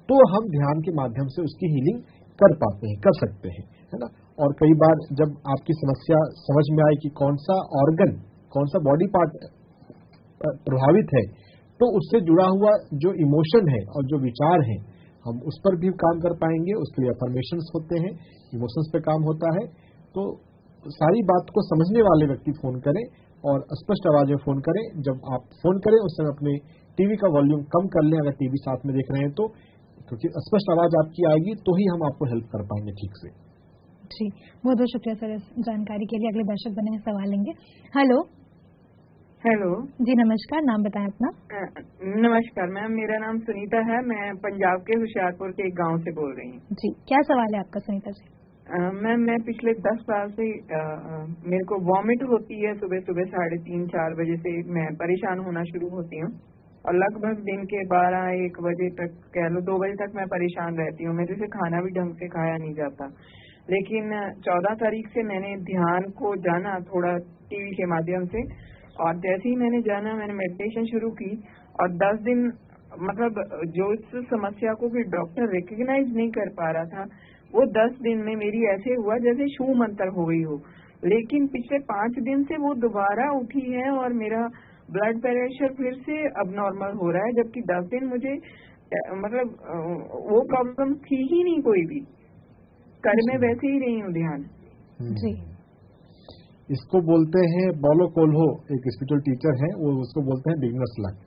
तो हम ध्यान के माध्यम से उसकी हीलिंग कर पाते हैं, कर सकते हैं, है ना। और कई बार जब आपकी समस्या समझ में आए कि कौन सा ऑर्गन, कौन सा बॉडी पार्ट प्रभावित है, तो उससे जुड़ा हुआ जो इमोशन है और जो विचार है हम उस पर भी काम कर पाएंगे। उसके लिए अफर्मेशंस होते हैं, इमोशंस पे काम होता है। तो सारी बात को समझने वाले व्यक्ति फोन करें और स्पष्ट आवाज में फोन करें। जब आप फोन करें उस समय अपने टीवी का वॉल्यूम कम कर लें, अगर टीवी साथ में देख रहे हैं तो, क्योंकि स्पष्ट आवाज आपकी आएगी तो ही हम आपको हेल्प कर पाएंगे ठीक से। जी, बहुत बहुत शुक्रिया सर इस जानकारी के लिए। अगले दर्शक बने हैं, सवाल लेंगे। हेलो हेलो जी, नमस्कार, नाम बताएं अपना। नमस्कार मैम, मेरा नाम सुनीता है, मैं पंजाब के होशियारपुर के एक गांव से बोल रही हूँ। जी, क्या सवाल है आपका सुनीता जी? मैम मैं पिछले 10 साल से मेरे को वॉमिट होती है, सुबह सुबह 3:30-4 बजे से मैं परेशान होना शुरू होती हूँ और लगभग दिन के 12-1 बजे तक, कह लो 2 बजे तक मैं परेशान रहती हूँ। मेरे से खाना भी ढंग से खाया नहीं जाता। लेकिन 14 तारीख से मैंने ध्यान को जाना थोड़ा टीवी के माध्यम से, और जैसे ही मैंने जाना मैंने मेडिटेशन शुरू की और 10 दिन मतलब जो इस समस्या को भी डॉक्टर रिकग्नाइज नहीं कर पा रहा था, वो 10 दिन में मेरी ऐसे हुआ जैसे छू मंतर हो गई हो। लेकिन पिछले 5 दिन से वो दोबारा उठी है और मेरा ब्लड प्रेशर फिर से अब नॉर्मल हो रहा है, जबकि 10 दिन मुझे मतलब वो प्रॉब्लम थी ही नहीं कोई भी। कर मैं वैसे ही रही हूँ ध्यान। जी, इसको बोलते हैं बॉलो कोल्हो, एक स्पिरिचुअल टीचर है, वो उसको बोलते हैं बिगनर्स लक।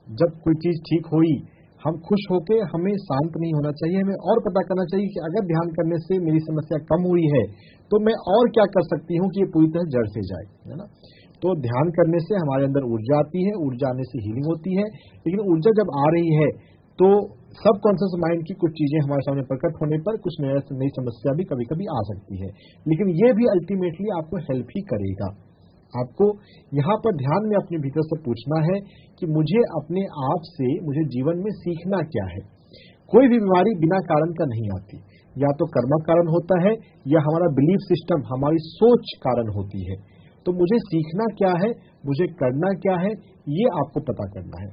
जब कोई चीज ठीक हुई हम खुश होके, हमें शांत नहीं होना चाहिए, हमें और पता करना चाहिए कि अगर ध्यान करने से मेरी समस्या कम हुई है तो मैं और क्या कर सकती हूँ कि ये पूरी तरह जड़ से जाए, है ना। तो ध्यान करने से हमारे अंदर ऊर्जा आती है, ऊर्जा आने से हीलिंग होती है। लेकिन ऊर्जा जब आ रही है तो सब कॉन्शियस माइंड की कुछ चीजें हमारे सामने प्रकट होने पर कुछ नई समस्या भी कभी कभी आ सकती है, लेकिन ये भी अल्टीमेटली आपको हेल्प ही करेगा। आपको यहाँ पर ध्यान में अपने भीतर से पूछना है कि मुझे अपने आप से, मुझे जीवन में सीखना क्या है। कोई भी बीमारी बिना कारण का नहीं आती, या तो कर्म कारण होता है या हमारा बिलीफ सिस्टम, हमारी सोच कारण होती है। तो मुझे सीखना क्या है, मुझे करना क्या है, ये आपको पता करना है।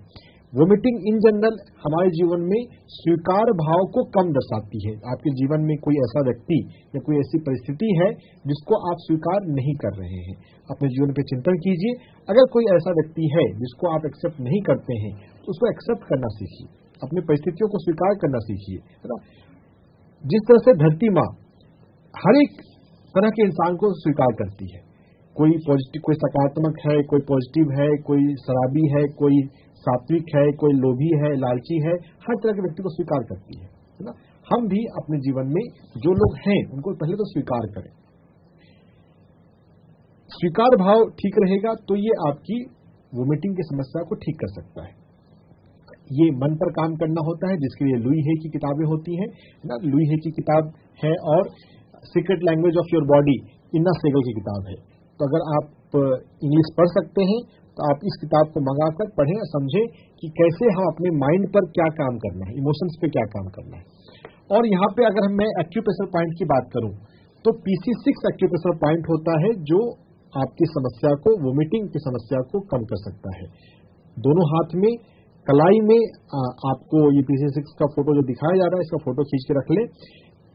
वोमिटिंग इन जनरल हमारे जीवन में स्वीकार भाव को कम दर्शाती है। आपके जीवन में कोई ऐसा व्यक्ति या कोई ऐसी परिस्थिति है जिसको आप स्वीकार नहीं कर रहे हैं, अपने जीवन पे चिंतन कीजिए। अगर कोई ऐसा व्यक्ति है जिसको आप एक्सेप्ट नहीं करते हैं तो उसको एक्सेप्ट करना सीखिए, अपनी परिस्थितियों को स्वीकार करना सीखिए, है ना। जिस तरह से धरती माँ हर एक तरह के इंसान को स्वीकार करती है, कोई पॉजिटिव, कोई सकारात्मक है, कोई पॉजिटिव है, कोई शराबी है, कोई सात्विक है, कोई लोभी है, लालची है, हर तरह के व्यक्ति को स्वीकार करती है ना। हम भी अपने जीवन में जो लोग हैं उनको पहले तो स्वीकार करें। स्वीकार भाव ठीक रहेगा तो ये आपकी वोमिटिंग की समस्या को ठीक कर सकता है। ये मन पर काम करना होता है, जिसके लिए लुई हे की किताबें होती हैं ना। लुई हे की किताब है और secret language of your body इन्ना सेगल की किताब है। तो अगर आप इंग्लिश पढ़ सकते हैं तो आप इस किताब को मंगाकर पढ़ें और समझें कि कैसे हम अपने माइंड पर क्या काम करना है, इमोशंस पे क्या काम करना है। और यहाँ पे अगर मैं एक्यूप्रेशर पॉइंट की बात करूं तो PC6 एक्यूप्रेशर पॉइंट होता है जो आपकी समस्या को, वोमिटिंग की समस्या को कम कर सकता है। दोनों हाथ में कलाई में आपको ये PC6 का फोटो जो दिखाया जा रहा है, इसका फोटो खींच के रख ले।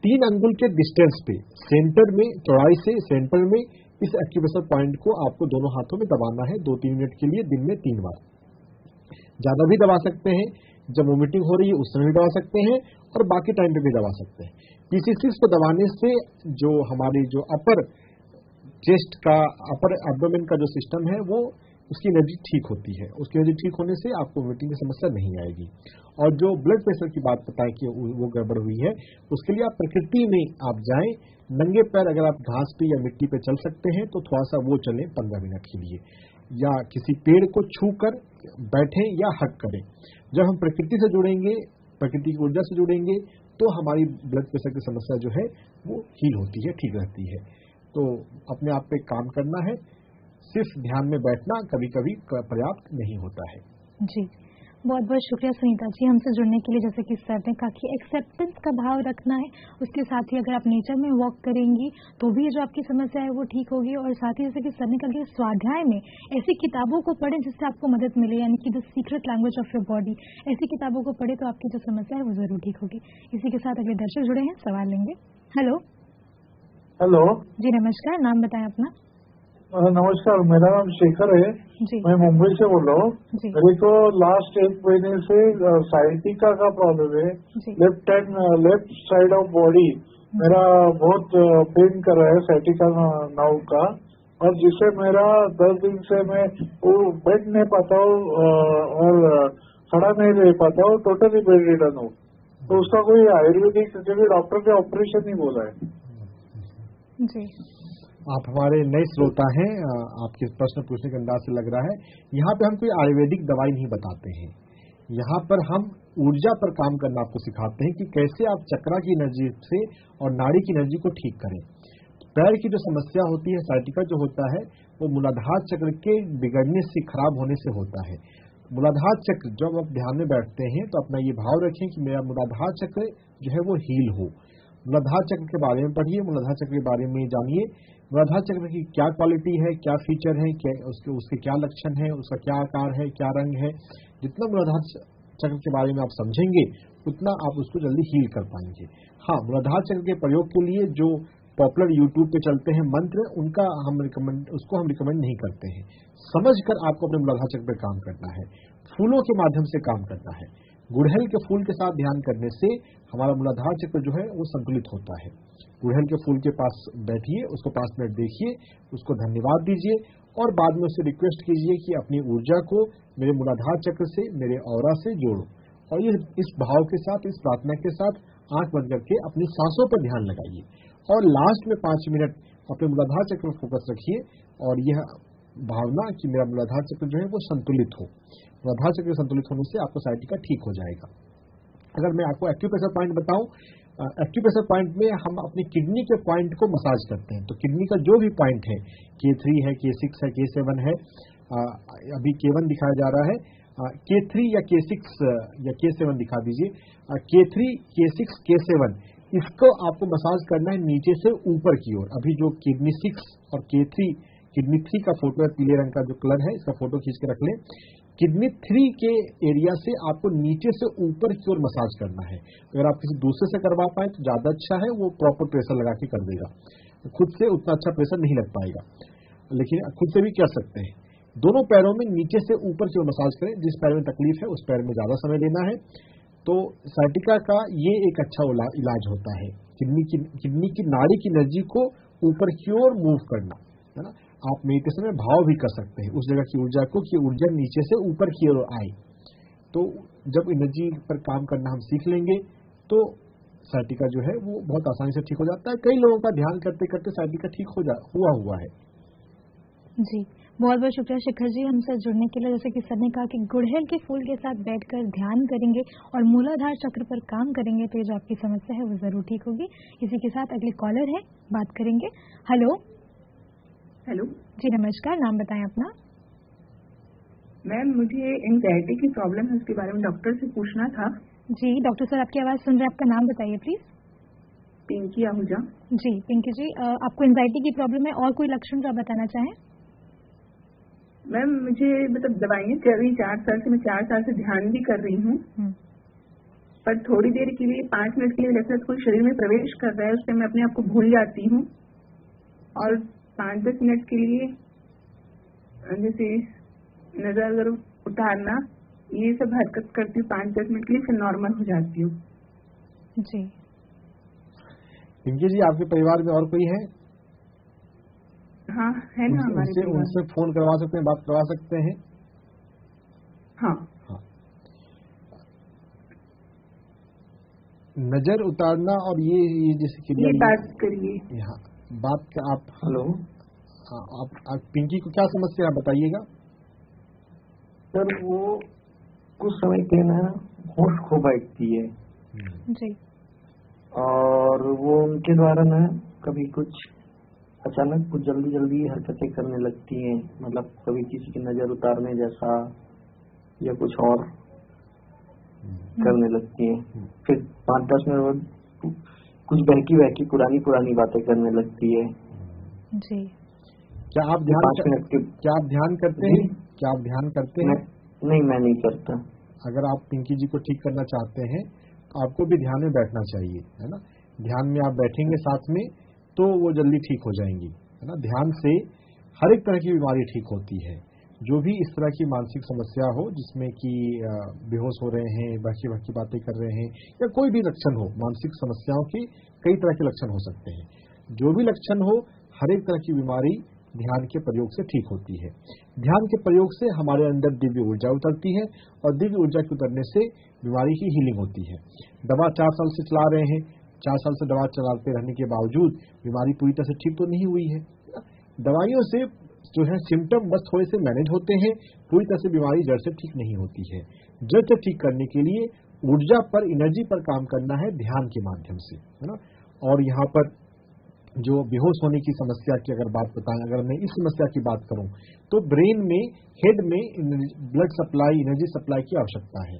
3 अंगुल के डिस्टेंस पे सेंटर में, चौड़ाई से सेंटर में इस एक्यूप्रेशर पॉइंट को आपको दोनों हाथों में दबाना है 2-3 मिनट के लिए, दिन में 3 बार। ज्यादा भी दबा सकते हैं, जब वोमिटिंग हो रही है उस समय भी दबा सकते हैं और बाकी टाइम पे भी दबा सकते हैं। PC6 को दबाने से जो हमारी जो अपर चेस्ट का, अपर एब्डोमेन का जो सिस्टम है वो, उसकी एनर्जी ठीक होती है। उसकी एनर्जी ठीक होने से आपको वोमिटिंग की समस्या नहीं आएगी। और जो ब्लड प्रेशर की बात बताएं कि वो गड़बड़ हुई है, उसके लिए आप प्रकृति में आप जाएं, नंगे पैर अगर आप घास पे या मिट्टी पे चल सकते हैं तो थोड़ा सा वो चलें 15 मिनट के लिए। या किसी पेड़ को छूकर बैठें या हक करें। जब हम प्रकृति से जुड़ेंगे, प्रकृति की ऊर्जा से जुड़ेंगे, तो हमारी ब्लड प्रेशर की समस्या जो है वो हील होती है, ठीक रहती है। तो अपने आप पे काम करना है, सिर्फ ध्यान में बैठना कभी कभी पर्याप्त नहीं होता है। जी, बहुत बहुत शुक्रिया सुनीता जी हमसे जुड़ने के लिए। जैसे कि सर ने कहा कि एक्सेप्टेंस का भाव रखना है, उसके साथ ही अगर आप नेचर में वॉक करेंगी तो भी जो आपकी समस्या है वो ठीक होगी। और साथ ही जैसे कि सर ने कहा कि स्वाध्याय में ऐसी किताबों को पढ़ें जिससे आपको मदद मिले, यानी कि the secret language of your body, ऐसी किताबों को पढ़े तो आपकी जो समस्या है वो जरूर ठीक होगी। इसी के साथ अगले दर्शक जुड़े हैं, सवाल लेंगे। हेलो हेलो जी नमस्कार, नाम बताएं अपना। नमस्कार, मेरा नाम शेखर है जी मैं मुंबई से बोल रहा हूँ। जी मेरे को लास्ट 1 महीने से साइटिका का प्रॉब्लम है। जी लेफ्ट साइड ऑफ बॉडी मेरा बहुत पेन कर रहा है साइटिका नाव का, और जिससे मेरा 10 दिन से मैं वो बैठ नहीं पाता हूँ और खड़ा नहीं रह पाता हूँ, टोटली बेड रिटर्न हूँ। तो उसका कोई आयुर्वेदिक, क्योंकि डॉक्टर के ऑपरेशन नहीं बोला है। जी आप हमारे नए श्रोता हैं, आपके प्रश्न पूछने के अंदाज से लग रहा है। यहाँ पे हम कोई आयुर्वेदिक दवाई नहीं बताते हैं, यहाँ पर हम ऊर्जा पर काम करना आपको सिखाते हैं कि कैसे आप चक्रा की एनर्जी से और नाड़ी की एनर्जी को ठीक करें। पैर की जो समस्या होती है, साइटिका जो होता है, वो मूलाधार चक्र के बिगड़ने से, खराब होने से होता है। मूलाधार चक्र, जब आप ध्यान में बैठते हैं तो अपना ये भाव रखें कि मेरा मूलाधार चक्र जो है वो हील हो। मूलाधार चक्र के बारे में पढ़िए, मूलाधार चक्र के बारे में जानिए, मूलाधार चक्र की क्या क्वालिटी है, क्या फीचर है, क्या उसके क्या लक्षण है, उसका क्या आकार है, क्या रंग है। जितना मूलाधार चक्र के बारे में आप समझेंगे उतना आप उसको जल्दी हील कर पाएंगे। हाँ, मूलाधार चक्र के प्रयोग के लिए जो पॉपुलर यूट्यूब पे चलते हैं मंत्र, उनका उसको हम रिकमेंड नहीं करते हैं। समझकर आपको अपने मूलाधार चक्र पर काम करना है, फूलों के माध्यम से काम करना है। गुड़हल के फूल के साथ ध्यान करने से हमारा मूलाधार चक्र जो है वो संतुलित होता है। गुड़हल के फूल के पास बैठिए, उसको 5 मिनट देखिए, उसको धन्यवाद दीजिए और बाद में उससे रिक्वेस्ट कीजिए कि अपनी ऊर्जा को मेरे मूलाधार चक्र से, मेरे ऑरा से जोड़ो। और ये इस भाव के साथ, इस प्रार्थना के साथ आंख बंद करके अपनी सांसों पर ध्यान लगाइए और लास्ट में 5 मिनट अपने मूलाधार चक्र पर फोकस रखिए और यह भावना कि मेरा मूलाधार चक्र जो है वो संतुलित हो। मूलाधार चक्र संतुलित होने से आपको साइटिका ठीक हो जाएगा। अगर मैं आपको एक्यूप्रेशर पॉइंट बताऊं, एक्यूप्रेशर पॉइंट में हम अपनी किडनी के पॉइंट को मसाज करते हैं। तो किडनी का जो भी पॉइंट है, K3 है, K6 है, K7 है, अभी K1 दिखाया जा रहा है, K3 या K6 या K7 दिखा दीजिए। K3, K6, K7 इसको आपको मसाज करना है नीचे से ऊपर की ओर। अभी जो किडनी 6 और K3, किडनी 3 का फोटो है, पीले रंग का जो कलर है, इसका फोटो खींच के रख लें। किडनी 3 के एरिया से आपको नीचे से ऊपर की ओर मसाज करना है। अगर आप किसी दूसरे से करवा पाए तो ज्यादा अच्छा है, वो प्रॉपर प्रेशर लगा के कर देगा। खुद से उतना अच्छा प्रेशर नहीं लग पाएगा, लेकिन खुद से भी कर सकते हैं। दोनों पैरों में नीचे से ऊपर की ओर मसाज करें। जिस पैर में तकलीफ है उस पैर में ज्यादा समय लेना है। तो साइटिका का ये एक अच्छा इलाज होता है, किडनी की नाड़ी की एनर्जी को ऊपर की ओर मूव करना, है ना। आप मेडिटेशन में भाव भी कर सकते हैं उस जगह की ऊर्जा को कि ऊर्जा नीचे से ऊपर की ओर आए। तो जब एनर्जी पर काम करना हम सीख लेंगे तो साइटिका जो है वो बहुत आसानी से ठीक हो जाता है। कई लोगों का ध्यान करते करते साइटिका ठीक हुआ है। जी, बहुत बहुत शुक्रिया शेखर जी हमसे जुड़ने के लिए। जैसे कि सर ने कहा कि गुड़हल के फूल के साथ बैठकर ध्यान करेंगे और मूलाधार चक्र पर काम करेंगे तो ये जो आपकी समस्या है वो जरूर ठीक होगी। इसी के साथ अगले कॉलर है, बात करेंगे। हेलो हेलो जी नमस्कार, नाम बताएं अपना। मैम, मुझे एंजाइटी की प्रॉब्लम है, उसके बारे में डॉक्टर से पूछना था। जी डॉक्टर सर आपकी आवाज सुन रहे हैं, आपका नाम बताइए प्लीज। पिंकी आहूजा। जी पिंकी जी, आपको एंजाइटी की प्रॉब्लम है और कोई लक्षण जो आप बताना चाहें? मैम, मुझे मतलब दवाइयाँ चल रही 4 साल से, मैं 4 साल से ध्यान भी कर रही हूँ, पर थोड़ी देर के लिए 5 मिनट के लिए जैसे कोई शरीर में प्रवेश कर रहा है उससे मैं अपने आप को भूल जाती हूँ और 5-10 मिनट के लिए जैसे नजर अगर उतारना, ये सब हरकत करती हूँ 5-10 मिनट के लिए, फिर नॉर्मल हो जाती हूँ। जी पिंकी जी, आपके परिवार में और कोई है? हाँ है ना, हमारे उनसे फोन करवा सकते हैं, बात करवा सकते हैं। हाँ, नजर उतारना और ये जैसे कि ये बात करिए। यहाँ बात का आप हेलो, आप पिंकी को क्या समस्या है बताइएगा। सर वो कुछ समय के ना होश खो बैठती है जी। और वो उनके द्वारा ना कभी कुछ अचानक कुछ जल्दी जल्दी हरकतें करने लगती हैं, मतलब कभी किसी की नजर उतारने जैसा या कुछ और करने लगती हैं। फिर 5-10 मिनट बाद कुछ बहकी पुरानी बातें करने लगती है। जी। क्या आप ध्यान करते हैं? क्या आप ध्यान करते हैं? नहीं, मैं नहीं करता। अगर आप पिंकी जी को ठीक करना चाहते हैं तो आपको भी ध्यान में बैठना चाहिए, है ना। ध्यान में आप बैठेंगे साथ में तो वो जल्दी ठीक हो जाएंगी, है ना। ध्यान से हर एक तरह की बीमारी ठीक होती है। जो भी इस तरह की मानसिक समस्या हो जिसमें कि बेहोश हो रहे हैं, बहकी बातें कर रहे हैं, या कोई भी लक्षण हो, मानसिक समस्याओं के कई तरह के लक्षण हो सकते हैं। जो भी लक्षण हो, हर एक तरह की बीमारी ध्यान के प्रयोग से ठीक होती है। ध्यान के प्रयोग से हमारे अंदर दिव्य ऊर्जा उतरती है और दिव्य ऊर्जा के उतरने से बीमारी की हीलिंग होती है। दवा 4 साल से चला रहे हैं, 4 साल से दवा चलाते रहने के बावजूद बीमारी पूरी तरह से ठीक तो नहीं हुई है। दवाइयों से जो है सिम्टम बस थोड़े से मैनेज होते हैं, पूरी तरह से बीमारी जड़ से ठीक नहीं होती है। जड़ से ठीक करने के लिए ऊर्जा पर, एनर्जी पर काम करना है ध्यान के माध्यम से, है ना। और यहाँ पर जो बेहोश होने की समस्या की अगर बात बताएं, अगर मैं इस समस्या की बात करूं तो ब्रेन में, हेड में ब्लड सप्लाई, एनर्जी सप्लाई की आवश्यकता है।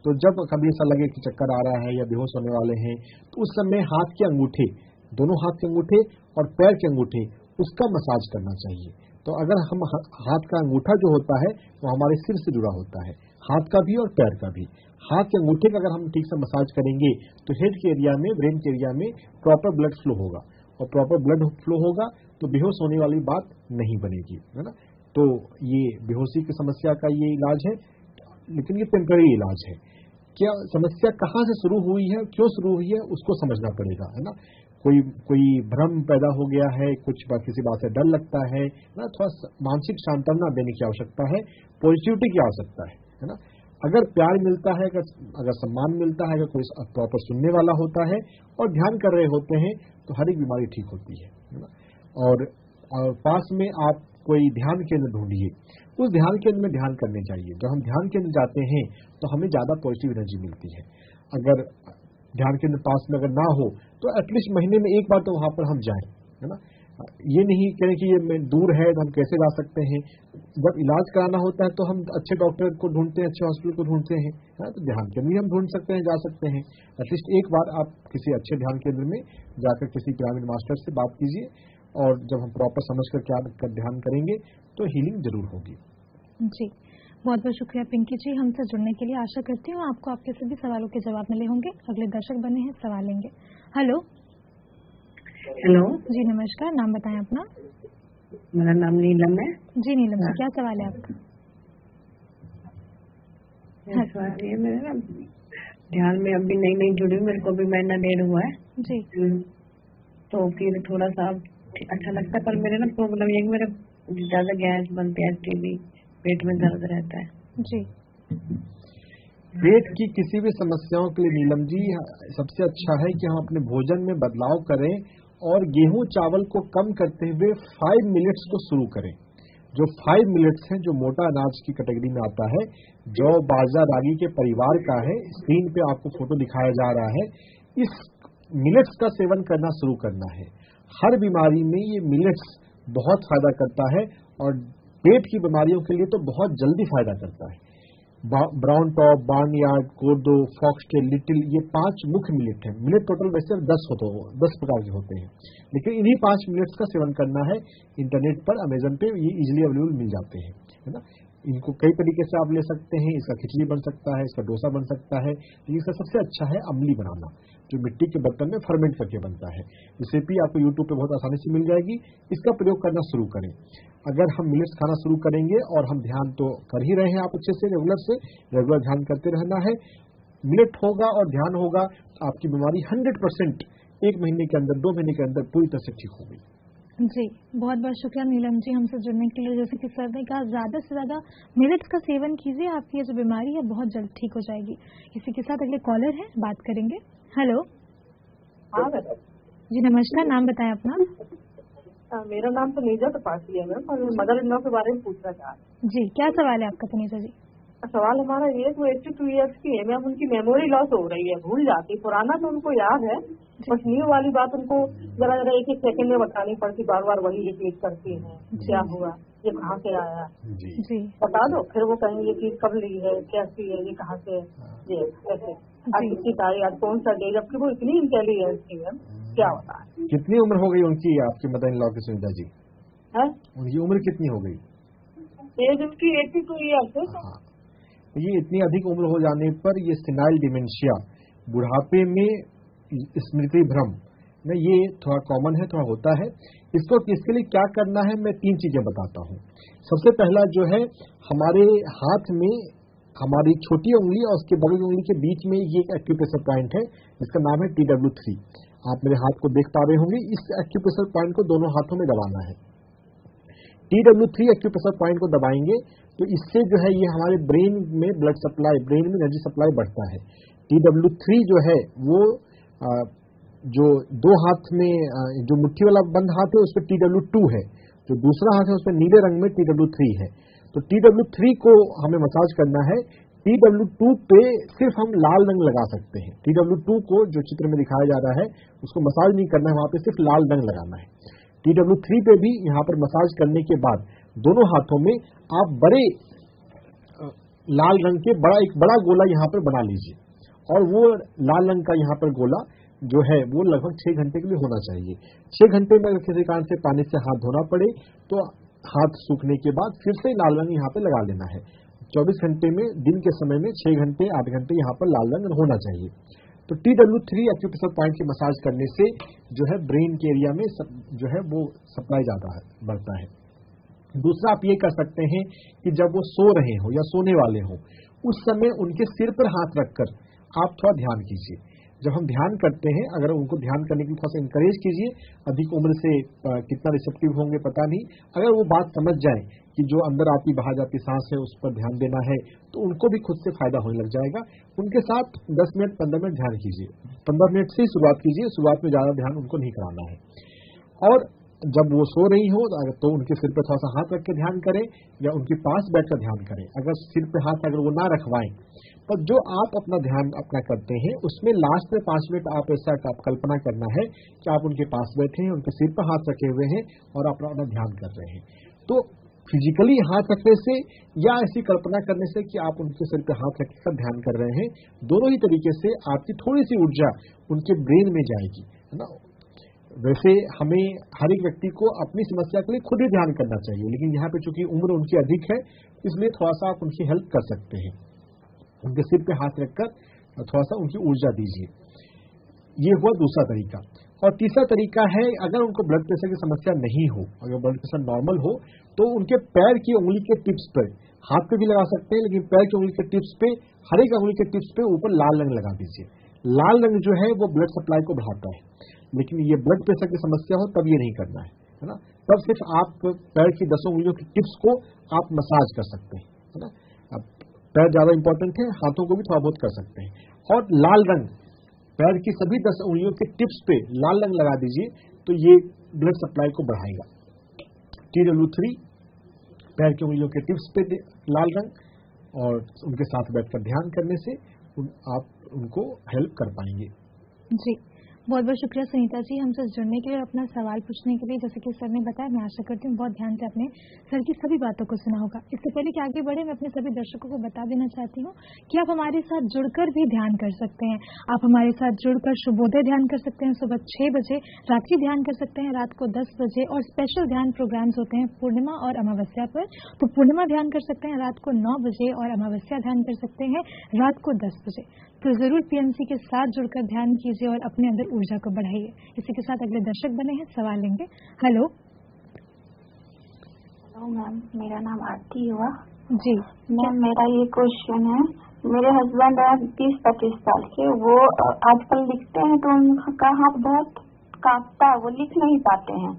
तो जब कभी ऐसा लगे कि चक्कर आ रहा है या बेहोश होने वाले हैं तो उस समय हाथ के अंगूठे, दोनों हाथ के अंगूठे और पैर के अंगूठे, उसका मसाज करना चाहिए। तो अगर हम हाथ का अंगूठा जो होता है वो हमारे सिर से जुड़ा होता है, हाथ का भी और पैर का भी। हाथ के अंगूठे का अगर हम ठीक से मसाज करेंगे तो हेड के एरिया में, ब्रेन के एरिया में प्रॉपर ब्लड फ्लो होगा और प्रॉपर ब्लड फ्लो होगा तो बेहोश होने वाली बात नहीं बनेगी, है ना। तो ये बेहोशी की समस्या का ये इलाज है, लेकिन ये टेम्पररी इलाज है। क्या समस्या कहाँ से शुरू हुई है, क्यों शुरू हुई है, उसको समझना पड़ेगा, है ना। कोई भ्रम पैदा हो गया है, कुछ किसी बात से डर लगता है ना, थोड़ा मानसिक सांत्वना देने की आवश्यकता है, पॉजिटिविटी की आवश्यकता है ना। अगर प्यार मिलता है, अगर सम्मान मिलता है, अगर कोई प्रॉपर सुनने वाला होता है और ध्यान कर रहे होते हैं तो हर एक बीमारी ठीक होती है ना। और पास में आप कोई ध्यान केंद्र ढूंढिए, उस ध्यान केंद्र में ध्यान करने चाहिए। जब हम ध्यान केंद्र जाते हैं तो हमें ज्यादा पॉजिटिव एनर्जी मिलती है। अगर ध्यान केंद्र पास में अगर ना हो तो एटलीस्ट महीने में एक बार तो वहां पर हम जाएं, है ना। ये नहीं कहें कि ये दूर है तो हम कैसे जा सकते हैं। जब इलाज कराना होता है तो हम अच्छे डॉक्टर को ढूंढते हैं, अच्छे हॉस्पिटल को ढूंढते हैं, तो ध्यान केंद्र भी हम ढूंढ सकते हैं, जा सकते हैं। एटलीस्ट एक बार आप किसी अच्छे ध्यान केंद्र में जाकर किसी पिरामिड मास्टर से बात कीजिए और जब हम प्रॉपर समझ कर क्या ध्यान करेंगे तो हीलिंग जरूर होगी। जी, बहुत बहुत शुक्रिया पिंकी जी हमसे जुड़ने के लिए। आशा करती हूँ आपको आपके सभी सवालों के जवाब मिले होंगे। अगले दर्शक बने हैं, सवाल लेंगे। हेलो जी, नमस्कार, नाम बताएं अपना। मेरा नाम नीलम है। जी नीलम जी, क्या सवाल है आपका? सवाल ये मेरे ना ध्यान में अभी नई जुड़ी, मेरे को भी महीना 1.5 हुआ है जी। तो फिर थोड़ा सा अच्छा लगता है, पर मेरे ना प्रॉब्लम ये मेरा ज्यादा गैस बनती है, टीबी, पेट में दर्द रहता है जी। पेट की किसी भी समस्याओं के लिए नीलम जी सबसे अच्छा है कि हम अपने भोजन में बदलाव करें और गेहूं चावल को कम करते हुए 5 मिलेट्स को शुरू करें। जो 5 मिलेट्स हैं, जो मोटा अनाज की कैटेगरी में आता है, जौ बाजरा रागी के परिवार का है, स्क्रीन पे आपको फोटो दिखाया जा रहा है, इस मिलेट्स का सेवन करना शुरू करना है। हर बीमारी में ये मिलेट्स बहुत फायदा करता है और पेट की बीमारियों के लिए तो बहुत जल्दी फायदा करता है। ब्राउन टॉप, बार्नयार्ड, कोदो, फॉक्सटेल, लिटिल, ये 5 मुख्य मिलेट हैं। मिलेट टोटल वैसे 10 प्रकार के होते हैं, लेकिन इन्हीं 5 मिलेट्स का सेवन करना है। इंटरनेट पर, अमेजन पे ये इजिली अवेलेबल मिल जाते हैं, है ना। इनको कई तरीके से आप ले सकते हैं। इसका खिचड़ी बन सकता है, इसका डोसा बन सकता है, लेकिन इसका सबसे अच्छा है अमली बनाना, जो मिट्टी के बर्तन में फर्मेंट करके बनता है। रेसिपी आपको यूट्यूब पे बहुत आसानी से मिल जाएगी। इसका प्रयोग करना शुरू करें। अगर हम मिलेट्स खाना शुरू करेंगे और हम ध्यान तो कर ही रहे हैं, आप अच्छे से रेगुलर ध्यान करते रहना है। मिलेट होगा और ध्यान होगा तो आपकी बीमारी 100% 1 महीने के अंदर, 2 महीने के अंदर पूरी तरह से ठीक होगी। जी, बहुत बहुत शुक्रिया नीलम जी हमसे जुड़ने के लिए। जैसे कि सर ने कहा, ज्यादा से ज्यादा मिलेट्स का सेवन कीजिए, आपकी ये जो बीमारी है बहुत जल्द ठीक हो जाएगी। इसी के साथ अगले कॉलर हैं, बात करेंगे। हेलो जी, नमस्कार, नाम बताएं अपना। मेरा नाम तो नीजा त्रिपाठी है मैम, और मदर इन लॉ के बारे में पूछना चाह रही जी, क्या सवाल है आपका तनीजा जी? सवाल हमारा ये कि वो 82 ईयर्स की है मैम, उनकी मेमोरी लॉस हो रही है, भूल जाती, पुराना तो उनको याद है बस न्यू वाली बात उनको जरा जरा एक सेकंड में बतानी पड़ती, बार बार वही रिपीट करती है, क्या हुआ, ये कहाँ से आया, जी बता दो, फिर वो कहेंगे कि कब ली है, कैसी है, ये कहाँ से, ये कैसे, आज कितनी तारीख, आज कौन सा डे, जबकि वो इतनी इंटेलिजेंट थी मैम, क्या होता है। कितनी उम्र हो गई उनकी आपकी मदर इन लॉ की सुनीता जी? है उनकी उम्र कितनी हो गई? एज उनकी 82 ईयर्स है। हाँ, ये इतनी अधिक उम्र हो जाने पर ये सिनाइल डिमेंशिया, बुढ़ापे में स्मृति भ्रम में, ये थोड़ा कॉमन है, थोड़ा होता है। इसके लिए क्या करना है, मैं 3 चीजें बताता हूँ। सबसे पहला जो है, हमारे हाथ में हमारी छोटी उंगली और उसके बड़ी उंगली के बीच में ये एक एक्यूप्रेशर पॉइंट है जिसका नाम है TW3। आप मेरे हाथ को देख पा रहे होंगे, इस एक्यूप्रेशर पॉइंट को दोनों हाथों में दबाना है। TW3 एक्यूप्रेशर पॉइंट को दबाएंगे तो इससे जो है ये हमारे ब्रेन में ब्लड सप्लाई, ब्रेन में एनर्जी सप्लाई बढ़ता है। TW3 जो है वो जो 2 हाथ में जो मुट्ठी वाला बंद हाथ है उस पर TW2 है, जो दूसरा हाथ है उस पर नीले रंग में TW3 है। तो TW3 को हमें मसाज करना है। TW2 पे सिर्फ हम लाल रंग लगा सकते हैं। TW2 को जो चित्र में दिखाया जा रहा है उसको मसाज नहीं करना है, वहां पे सिर्फ लाल रंग लगाना है। TW3 पे भी यहाँ पर मसाज करने के बाद दोनों हाथों में आप बड़े लाल रंग के एक बड़ा गोला यहाँ पर बना लीजिए और वो लाल रंग का यहाँ पर गोला जो है वो लगभग 6 घंटे के लिए होना चाहिए। 6 घंटे में अगर किसी कारण से पानी से हाथ धोना पड़े तो हाथ सूखने के बाद फिर से लाल रंग यहाँ पे लगा लेना है। 24 घंटे में, दिन के समय में 6 घंटे 8 घंटे यहाँ पर लाल रंग होना चाहिए। तो TW3 एक्यूप्रेशर पॉइंट की मसाज करने से जो है ब्रेन के एरिया में जो है वो सप्लाई ज्यादा बढ़ता है। दूसरा आप ये कर सकते हैं कि जब वो सो रहे हो या सोने वाले हो उस समय उनके सिर पर हाथ रखकर आप थोड़ा ध्यान कीजिए। जब हम ध्यान करते हैं, अगर उनको ध्यान करने के लिए थोड़ा सा इंकरेज कीजिए, अधिक उम्र से कितना रिसेप्टिव होंगे पता नहीं, अगर वो बात समझ जाए कि जो अंदर आती बाहर जाती सांस है उस पर ध्यान देना है तो उनको भी खुद से फायदा होने लग जाएगा। उनके साथ 10 मिनट 15 मिनट ध्यान कीजिए, 15 मिनट से ही शुरुआत कीजिए, शुरुआत में ज्यादा ध्यान उनको नहीं कराना है। और जब वो सो रही हो तो उनके सिर पर थोड़ा सा हाथ रख के ध्यान करें या उनके पास बैठकर ध्यान करें। अगर सिर पे हाथ अगर वो ना रखवाएं तो जो आप अपना ध्यान अपना करते हैं उसमें लास्ट में 5 मिनट आप ऐसा कल्पना करना है कि आप उनके पास बैठे हैं, उनके सिर पर हाथ रखे हुए हैं और आप अपना ध्यान कर रहे हैं। तो फिजिकली हाथ रखने से या ऐसी कल्पना करने से कि आप उनके सिर पर हाथ रखकर ध्यान कर रहे हैं, दोनों ही तरीके से आपकी थोड़ी सी ऊर्जा उनके ब्रेन में जाएगी, है ना। वैसे हमें हर एक व्यक्ति को अपनी समस्या के लिए खुद ही ध्यान करना चाहिए, लेकिन यहाँ पे चूंकि उम्र उनकी अधिक है इसलिए थोड़ा सा आप उनकी हेल्प कर सकते हैं। उनके सिर पे हाथ रखकर थोड़ा सा उनकी ऊर्जा दीजिए। ये हुआ दूसरा तरीका। और तीसरा तरीका है, अगर उनको ब्लड प्रेशर की समस्या नहीं हो, अगर ब्लड प्रेशर नॉर्मल हो तो उनके पैर की उंगली के टिप्स पर, हाथ पे भी लगा सकते हैं लेकिन पैर की उंगली के टिप्स पे, हर एक उंगली के टिप्स पे ऊपर लाल रंग लगा दीजिए। लाल रंग जो है वो ब्लड सप्लाई को बढ़ाता है, लेकिन ये ब्लड प्रेशर की समस्या हो तब ये नहीं करना है ना। तब सिर्फ आप पैर की 10 उंगलियों की टिप्स को आप मसाज कर सकते हैं, है ना। अब पैर ज्यादा इंपॉर्टेंट है, हाथों को भी थोड़ा बहुत कर सकते हैं। और लाल रंग पैर की सभी 10 उंगलियों के टिप्स पे लाल रंग लगा दीजिए तो ये ब्लड सप्लाई को बढ़ाएगा। TW3 पैर की उंगलियों के टिप्स पे लाल रंग और उनके साथ बैठकर ध्यान करने से आप उनको हेल्प कर पाएंगे। जी, बहुत बहुत शुक्रिया सुनीता जी हमसे जुड़ने के लिए और अपना सवाल पूछने के लिए। जैसे कि सर ने बताया, मैं आशा करती हूँ बहुत ध्यान से आपने सर की सभी बातों को सुना होगा। इससे पहले कि आगे बढ़े, मैं अपने सभी दर्शकों को बता देना चाहती हूँ कि आप हमारे साथ जुड़कर भी ध्यान कर सकते हैं। आप हमारे साथ जुड़कर शुभोदय ध्यान कर सकते हैं सुबह 6 बजे, रात्रि ध्यान कर सकते हैं रात को 10 बजे, और स्पेशल ध्यान प्रोग्राम्स होते हैं पूर्णिमा और अमावस्या पर। तो पूर्णिमा ध्यान कर सकते हैं रात को 9 बजे और अमावस्या ध्यान कर सकते हैं रात को 10 बजे। तो जरूर PMC के साथ जुड़कर ध्यान कीजिए और अपने अंदर ऊर्जा को बढ़ाइए। इसी के साथ अगले दर्शक बने हैं, सवाल लेंगे। हेलो मैम, मेरा नाम आरती हुआ जी। मैम, मेरा ये क्वेश्चन है, मेरे हस्बैंड है 30-25 साल के, वो आजकल लिखते हैं तो उनका हाथ बहुत कांपता है, वो लिख नहीं पाते हैं।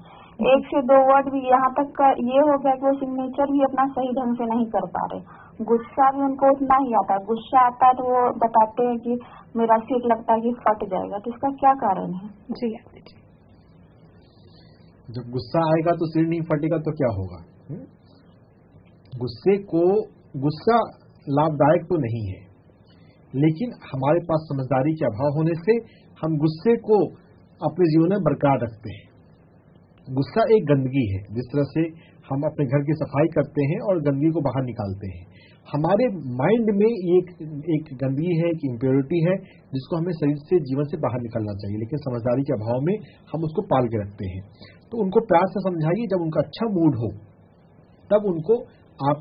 1 से 2 वर्ड भी, यहाँ तक ये हो गया कि वो सिग्नेचर भी अपना सही ढंग से नहीं कर पा रहे। गुस्सा भी उनको उतना ही आता है, गुस्सा आता है तो वो बताते हैं कि मेरा सिर लगता है कि फट जाएगा। तो इसका क्या कारण है? जी जब गुस्सा आएगा तो सिर नहीं फटेगा तो क्या होगा? गुस्सा लाभदायक तो नहीं है, लेकिन हमारे पास समझदारी के अभाव होने से हम गुस्से को अपने जीवन में बरकरार रखते हैं। गुस्सा एक गंदगी है, जिस तरह से हम अपने घर की सफाई करते हैं और गंदगी को बाहर निकालते हैं, हमारे माइंड में एक गंदगी है, एक इम्प्योरिटी है, जिसको हमें शरीर से, जीवन से बाहर निकालना चाहिए, लेकिन समझदारी के अभाव में हम उसको पाल के रखते हैं। तो उनको प्यार से समझाइए, जब उनका अच्छा मूड हो तब उनको आप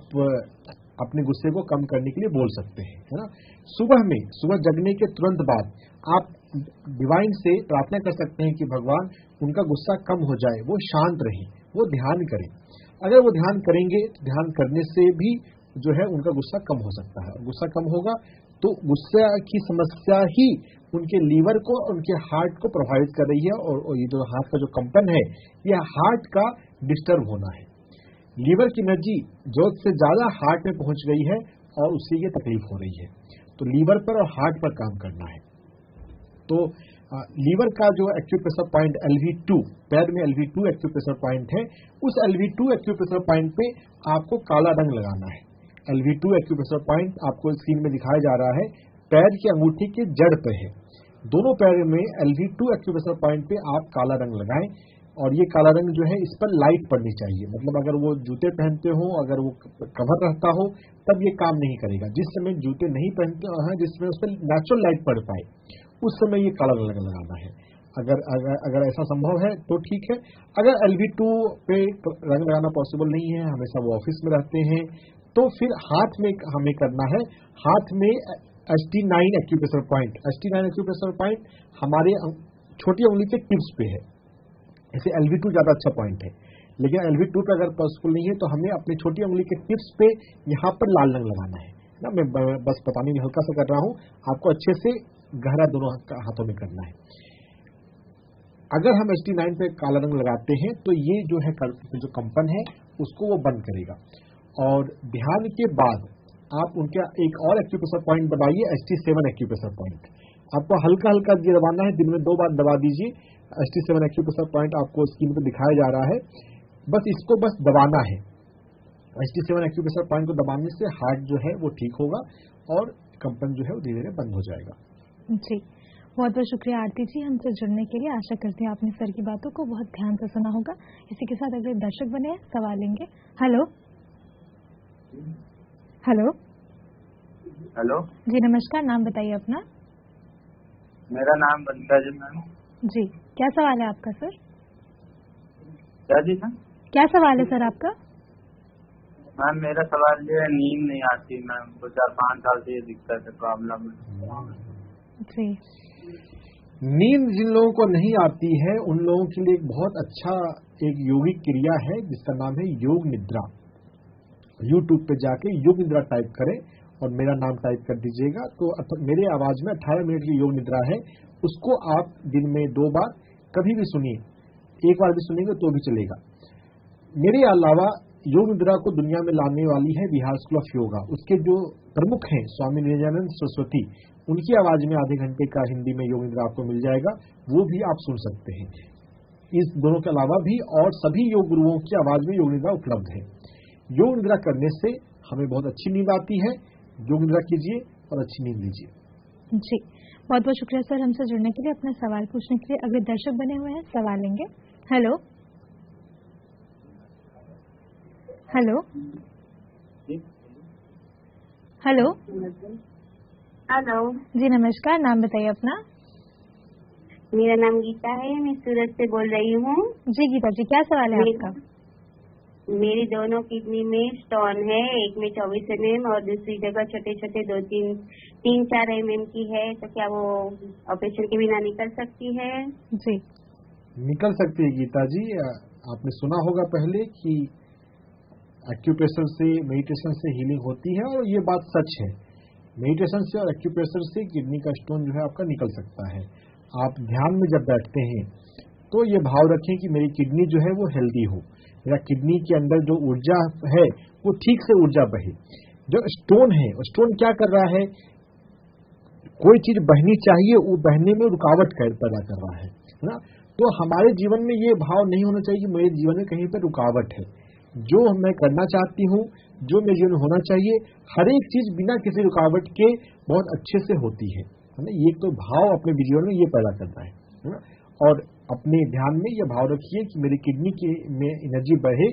अपने गुस्से को कम करने के लिए बोल सकते हैं, है ना। सुबह जगने के तुरंत बाद आप डिवाइन से प्रार्थना कर सकते हैं कि भगवान उनका गुस्सा कम हो जाए, वो शांत रहे, वो ध्यान करें। अगर वो ध्यान करेंगे तो ध्यान करने से भी जो है उनका गुस्सा कम हो सकता है। गुस्सा कम होगा तो गुस्सा की समस्या ही उनके लीवर को, उनके हार्ट को प्रभावित कर रही है, और ये जो हार्ट का जो कंपन है, ये हार्ट का डिस्टर्ब होना है। लीवर की एनर्जी जरूरत से ज्यादा हार्ट में पहुंच गई है और उससे ये तकलीफ हो रही है। तो लीवर पर और हार्ट पर काम करना है। तो लीवर का जो एक्यूप्रेशर पॉइंट LV2, पैर में LV2 एक्यूप्रेशर पॉइंट है, उस LV2 एक्यूप्रेशर पॉइंट पे आपको काला रंग लगाना है। LV2 एक्यूप्रेशर पॉइंट आपको स्क्रीन में दिखाया जा रहा है, पैर की अंगूठी के जड़ पे है। दोनों पैर में LV2 एक्यूप्रेशर पॉइंट पे आप काला रंग लगाएं, और ये काला रंग जो है इस पर लाइट पड़नी चाहिए। मतलब अगर वो जूते पहनते हो, अगर वो कवर रहता हो, तब ये काम नहीं करेगा। जिस समय जूते नहीं पहनते हैं, जिसमें उस पर नेचुरल लाइट पड़ पाए, उस समय ये काला रंग लगाना है। अगर ऐसा संभव है तो ठीक है। अगर LV2 पे रंग लगाना पॉसिबल नहीं है, हमेशा वो ऑफिस में रहते हैं, तो फिर हाथ में हमें करना है। हाथ में ST9 acupressure point, ST9 acupressure point हमारे छोटी उंगली के टिप्स पे है। ऐसे LV2 ज्यादा अच्छा पॉइंट है, लेकिन LV2 पे अगर पॉसिबल नहीं है तो हमें अपनी छोटी उंगली के टिप्स पे यहाँ पर लाल रंग लगाना है ना। मैं बस बताने में हल्का सा कर रहा हूँ, आपको अच्छे से गहरा दोनों हाथों में करना है। अगर हम ST9 पे काला रंग लगाते हैं तो ये जो है जो कंपन है उसको वो बंद करेगा। और ध्यान के बाद आप उनके एक और एक्यूप्रेशर पॉइंट दबाइए, ST7 एक्यूप्रेशर पॉइंट। आपको हल्का हल्का दबाना है, दिन में 2 बार दबा दीजिए। ST7 एक्यूप्रेशर पॉइंट आपको स्क्रीन पर दिखाया जा रहा है, बस इसको दबाना है। ST7 एक्यूप्रेशर पॉइंट को दबाने से हार्ट जो है वो ठीक होगा और कंपन जो है वो धीरे धीरे बंद हो जाएगा। जी, बहुत बहुत शुक्रिया आरती जी हमसे जुड़ने के लिए। आशा करती हूँ आपने सर की बातों को बहुत ध्यान से सुना होगा। इसी के साथ अगले दर्शक बने हैं, सवाल लेंगे। हेलो हेलो हेलो जी नमस्कार, नाम बताइए अपना। मेरा नाम बंता जी मैम। जी, क्या सवाल है आपका सर? क्या जी मैम? क्या सवाल है सर आपका? मैम मेरा सवाल ये है, नींद नहीं आती मैम, तो 4-5 साल से ये दिक्कत है, प्रॉब्लम है जी। नींद जिन लोगों को नहीं आती है उन लोगों के लिए एक बहुत अच्छा एक योगिक क्रिया है जिसका नाम है योग निद्रा। यूट्यूब पे जाके योग निद्रा टाइप करें और मेरा नाम टाइप कर दीजिएगा, तो मेरे आवाज में 18 मिनट की योग निद्रा है। उसको आप दिन में 2 बार कभी भी सुनिए, 1 बार भी सुनेंगे तो भी चलेगा। मेरे अलावा योग निद्रा को दुनिया में लाने वाली है बिहार स्कूल ऑफ योगा। उसके जो प्रमुख हैं स्वामी निरंजनानंद सरस्वती, उनकी आवाज में आधे घंटे का हिंदी में योग निद्रा आपको मिल जाएगा, वो भी आप सुन सकते हैं। इस दोनों के अलावा भी और सभी योग गुरुओं की आवाज में योग निद्रा उपलब्ध है। योग निद्रा करने से हमें बहुत अच्छी नींद आती है। योग निद्रा कीजिए और अच्छी नींद लीजिए। जी, बहुत बहुत शुक्रिया सर हमसे जुड़ने के लिए, अपना सवाल पूछने के लिए। अगले दर्शक बने हुए हैं, सवाल लेंगे। हेलो हेलो हेलो हेलो जी नमस्कार, नाम बताइए अपना। मेरा नाम गीता है, मैं सूरत से बोल रही हूँ। जी गीता जी, क्या सवाल है आपका? मेरी दोनों किडनी में स्टोन है, एक में 24 mm और दूसरी जगह छोटे छोटे 3-4 mm की है, तो क्या वो ऑपरेशन के बिना निकल सकती है? जी निकल सकती है गीता जी। आपने सुना होगा पहले कि एक्यूप्रेशर से, मेडिटेशन से हीलिंग होती है, और ये बात सच है। मेडिटेशन से और एक्यूप्रेशर से किडनी का स्टोन जो है आपका निकल सकता है। आप ध्यान में जब बैठते हैं तो ये भाव रखें कि मेरी किडनी जो है वो हेल्दी हो, मेरा किडनी के अंदर जो ऊर्जा है वो ठीक से ऊर्जा बहे। जो स्टोन है, स्टोन क्या कर रहा है, कोई चीज बहनी चाहिए, वो बहने में रुकावट पैदा कर रहा है ना। तो हमारे जीवन में ये भाव नहीं होना चाहिए कि मेरे जीवन में कहीं पर रुकावट है। जो मैं करना चाहती हूँ, जो मेरे जीवन में होना चाहिए, हर एक चीज बिना किसी रुकावट के बहुत अच्छे से होती है ना। ये तो भाव अपने जीवन में ये पैदा करना है ना। और अपने ध्यान में ये भाव रखिए कि मेरी किडनी के में एनर्जी बढ़े।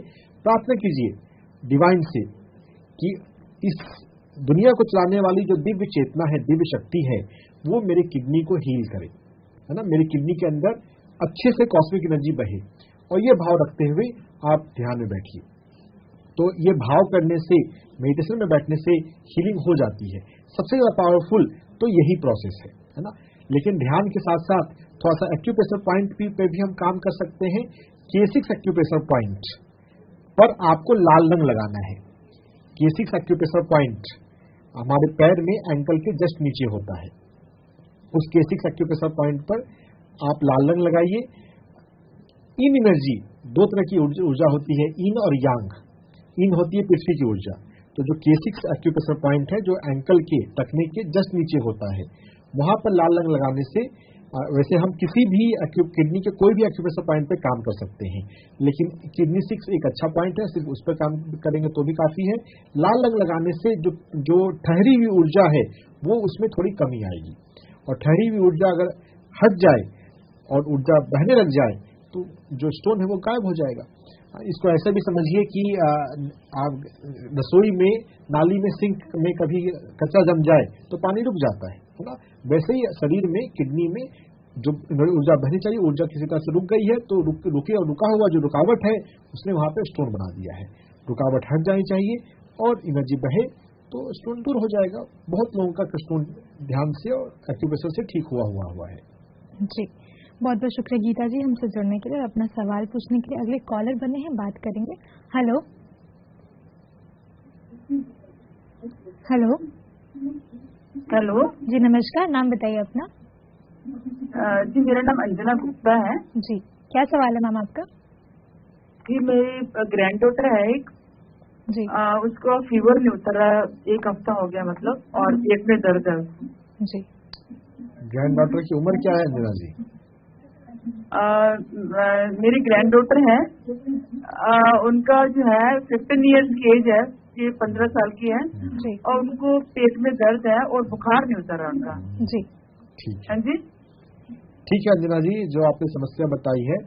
प्रार्थना कीजिए डिवाइन से कि इस दुनिया को चलाने वाली जो दिव्य चेतना है, दिव्य शक्ति है, वो मेरे किडनी को हील करे, है ना। मेरी किडनी के अंदर अच्छे से कॉस्मिक एनर्जी बहे। और ये भाव रखते हुए आप ध्यान में बैठिए। तो ये भाव करने से, मेडिटेशन में बैठने से हीलिंग हो जाती है। सबसे ज्यादा पावरफुल तो यही प्रोसेस है ना। लेकिन ध्यान के साथ साथ थोड़ा सा एक्यूप्रेशर पॉइंट पे भी हम काम कर सकते हैं। K6 एक्यूप्रेशर पॉइंट पर आपको लाल रंग लगाना है। K6 एक्यूप्रेशर पॉइंट हमारे पैर में एंकल के जस्ट नीचे होता है। उस K6 एक्यूप्रेशर पॉइंट पर आप लाल रंग लगाइए। इन एनर्जी, दो तरह की ऊर्जा होती है, इन और यांग। इन होती है पृथ्वी की ऊर्जा। तो जो K6 एक्यूप्रेशर पॉइंट है, जो एंकल के टखने के जस्ट नीचे होता है, वहां पर लाल रंग लगाने से, वैसे हम किसी भी किडनी के कोई भी एक्यूप्रेशर पॉइंट पे काम कर सकते हैं, लेकिन किडनी 6 एक अच्छा पॉइंट है, सिर्फ उस पर काम करेंगे तो भी काफी है। लाल रंग लगाने से जो ठहरी हुई ऊर्जा है वो उसमें थोड़ी कमी आएगी। और ठहरी हुई ऊर्जा अगर हट जाए और ऊर्जा बहने लग जाए तो जो स्टोन है वो गायब हो जाएगा। इसको ऐसे भी समझिए कि आप रसोई में नाली में सिंक में कभी कचरा जम जाए तो पानी रुक जाता है ना। वैसे ही शरीर में, किडनी में जो ऊर्जा बहनी चाहिए, ऊर्जा किसी तरह से रुक गई है तो रुके और रुका हुआ जो रुकावट है उसने वहां पे स्टोन बना दिया है। रुकावट हट जानी चाहिए और एनर्जी बहे तो स्टोन दूर हो जाएगा। बहुत लोगों का स्टोन ध्यान से और एक्यूप्रेशर से ठीक हुआ है जी। बहुत बहुत शुक्रिया गीता जी हमसे जुड़ने के लिए और अपना सवाल पूछने के लिए। अगले कॉलर बने हैं, बात करेंगे। हेलो हेलो हेलो जी, नमस्कार। नाम बताइए अपना। जी, मेरा नाम अंजना गुप्ता है। जी, क्या सवाल है मैम आपका? जी, मेरी ग्रैंड डॉटर है एक जी। उसको फीवर नहीं उतर रहा, एक हफ्ता हो गया मतलब, और पेट में दर्द है जी। ग्रैंड डॉटर की उम्र क्या है अंजना जी? मेरी ग्रैंड डॉटर है, उनका जो है 15 ईयर्स की एज है, ये 15 साल की है जी। और उनको पेट में दर्द है और बुखार नहीं उतर रहा उनका जी। ठीक है जी, ठीक है अंजना जी, जो आपने समस्या बताई है,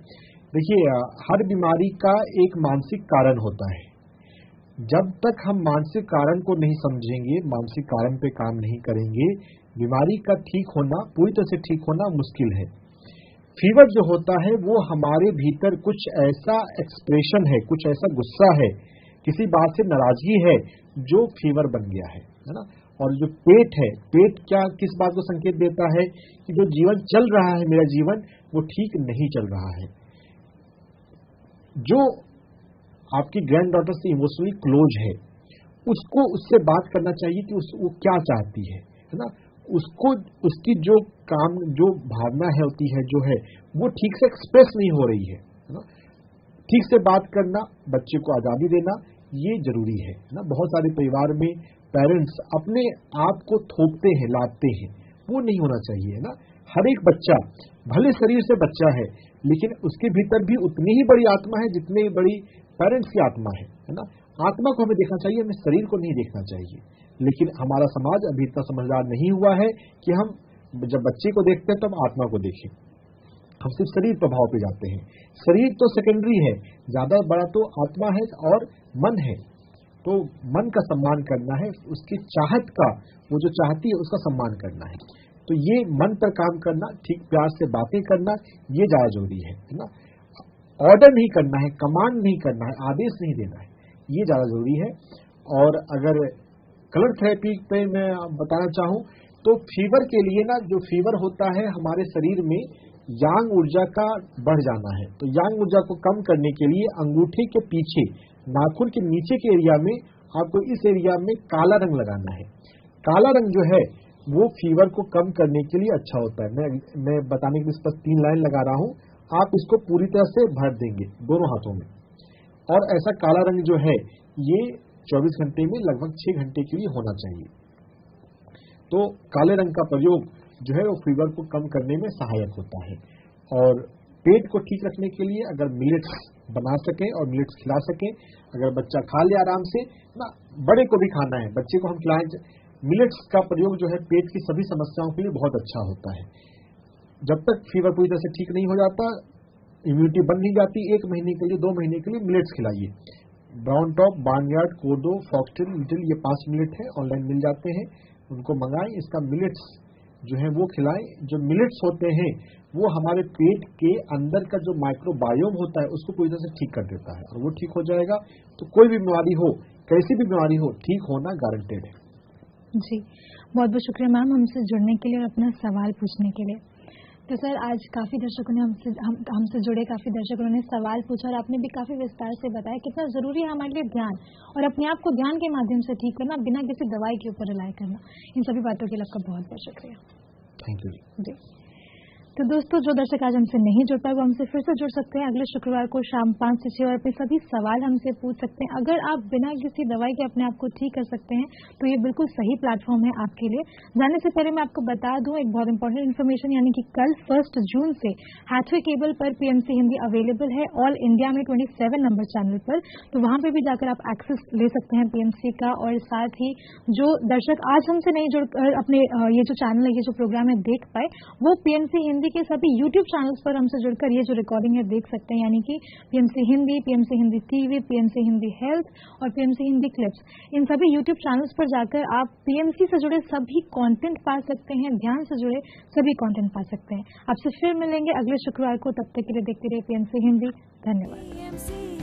देखिए हर बीमारी का एक मानसिक कारण होता है। जब तक हम मानसिक कारण को नहीं समझेंगे, मानसिक कारण पे काम नहीं करेंगे, बीमारी का ठीक होना, पूरी तरह से ठीक होना मुश्किल है। फीवर जो होता है वो हमारे भीतर कुछ ऐसा एक्सप्रेशन है, कुछ ऐसा गुस्सा है, किसी बात से नाराजगी है जो फीवर बन गया है ना। और जो पेट है, पेट क्या किस बात को संकेत देता है कि जो जीवन चल रहा है, मेरा जीवन वो ठीक नहीं चल रहा है। जो आपकी ग्रैंड डॉटर से इमोशनली क्लोज है उसको उससे बात करना चाहिए कि वो क्या चाहती है ना। उसको उसकी जो भावना है होती है जो है वो ठीक से एक्सप्रेस नहीं हो रही है ना। ठीक से बात करना, बच्चे को आजादी देना ये जरूरी है ना। बहुत सारे परिवार में पेरेंट्स अपने आप को थोपते हैं, लादते हैं, वो नहीं होना चाहिए ना। हर एक बच्चा भले शरीर से बच्चा है लेकिन उसके भीतर भी उतनी ही बड़ी आत्मा है जितनी बड़ी पेरेंट्स की आत्मा है ना। आत्मा को हमें देखना चाहिए, हमें शरीर को नहीं देखना चाहिए। लेकिन हमारा समाज अभी इतना समझदार नहीं हुआ है कि हम जब बच्चे को देखते हैं तब आत्मा को देखें। हम सिर्फ शरीर प्रभाव पे जाते हैं। शरीर तो सेकेंडरी है, ज्यादा बड़ा तो आत्मा है और मन है। तो मन का सम्मान करना है, उसकी चाहत का, वो जो चाहती है उसका सम्मान करना है। तो ये मन पर काम करना, ठीक प्यार से बातें करना, ये ज्यादा जरूरी है ना। ऑर्डर नहीं करना है, कमांड नहीं करना है, आदेश नहीं देना है, ये ज्यादा जरूरी है। और अगर कलर थेरेपी पे मैं बताना चाहूं तो फीवर के लिए ना, जो फीवर होता है हमारे शरीर में यांग ऊर्जा का बढ़ जाना है। तो यांग ऊर्जा को कम करने के लिए अंगूठे के पीछे, नाखून के नीचे के एरिया में आपको इस एरिया में काला रंग लगाना है। काला रंग जो है वो फीवर को कम करने के लिए अच्छा होता है। मैं बताने के लिए इस पर 3 लाइन लगा रहा हूं, आप इसको पूरी तरह से भर देंगे दोनों हाथों में। और ऐसा काला रंग जो है ये 24 घंटे में लगभग 6 घंटे के लिए होना चाहिए। तो काले रंग का प्रयोग जो है वो फीवर को कम करने में सहायक होता है। और पेट को ठीक रखने के लिए अगर मिलेट्स बना सकें और मिलेट्स खिला सकें, अगर बच्चा खा ले आराम से ना, बड़े को भी खाना है, बच्चे को हम खिलाएं। मिलेट्स का प्रयोग जो है पेट की सभी समस्याओं के लिए बहुत अच्छा होता है। जब तक फीवर पूरी तरह से ठीक नहीं हो जाता, इम्यूनिटी बन नहीं जाती, 1 महीने के लिए 2 महीने के लिए मिलेट्स खिलाइए। ब्राउन टॉप, बार्नयार्ड, कोडो, फॉक्सटेल, लिटिल, ये 5 मिलेट है, ऑनलाइन मिल जाते हैं, उनको मंगाएं। इसका मिलेट्स जो है वो खिलाएं। जो मिलेट्स होते हैं वो हमारे पेट के अंदर का जो माइक्रोबायोम होता है उसको पूरी तरह से ठीक कर देता है, और वो ठीक हो जाएगा तो कोई भी बीमारी हो, कैसी भी बीमारी हो, ठीक होना गारंटेड है। जी, बहुत बहुत शुक्रिया मैम हमसे जुड़ने के लिए और अपना सवाल पूछने के लिए। तो सर, आज काफी दर्शकों ने हमसे जुड़े काफी दर्शकों ने सवाल पूछा और आपने भी काफी विस्तार से बताया कितना जरूरी है हमारे लिए ध्यान, और अपने आप को ध्यान के माध्यम से ठीक करना, बिना किसी दवाई के ऊपर रिलाय करना। इन सभी बातों के लिए आपका बहुत बहुत शुक्रिया। थैंक यू जी। तो दोस्तों, जो दर्शक आज हमसे नहीं जुड़ पाए वो हमसे फिर से जुड़ सकते हैं अगले शुक्रवार को शाम 5 से 6 और अपने सभी सवाल हमसे पूछ सकते हैं। अगर आप बिना किसी दवाई के अपने आप को ठीक कर सकते हैं तो ये बिल्कुल सही प्लेटफॉर्म है आपके लिए। जाने से पहले मैं आपको बता दूं एक बहुत इंपॉर्टेंट इन्फॉर्मेशन, यानी कि कल 1 जून से हैथवे केबल पर पीएमसी हिंदी अवेलेबल है ऑल इंडिया में 27 नंबर चैनल पर, तो वहां पर भी जाकर आप एक्सेस ले सकते हैं पीएमसी का। और साथ ही जो दर्शक आज हमसे नहीं जुड़कर अपने ये जो चैनल है, ये जो प्रोग्राम है देख पाए, वो पीएमसी हिंदी के सभी यूट्यूब चैनल्स पर हमसे जुड़कर ये जो रिकॉर्डिंग है देख सकते हैं, यानी कि PMC Hindi, PMC Hindi TV, PMC Hindi health और पीएमसी हिंदी क्लिप्स, इन सभी यूट्यूब चैनल्स पर जाकर आप पीएमसी से जुड़े सभी कंटेंट पा सकते हैं, ध्यान से जुड़े सभी कंटेंट पा सकते हैं। आपसे फिर मिलेंगे अगले शुक्रवार को, तब तक के लिए देखते रहिए पीएमसी हिंदी। धन्यवाद।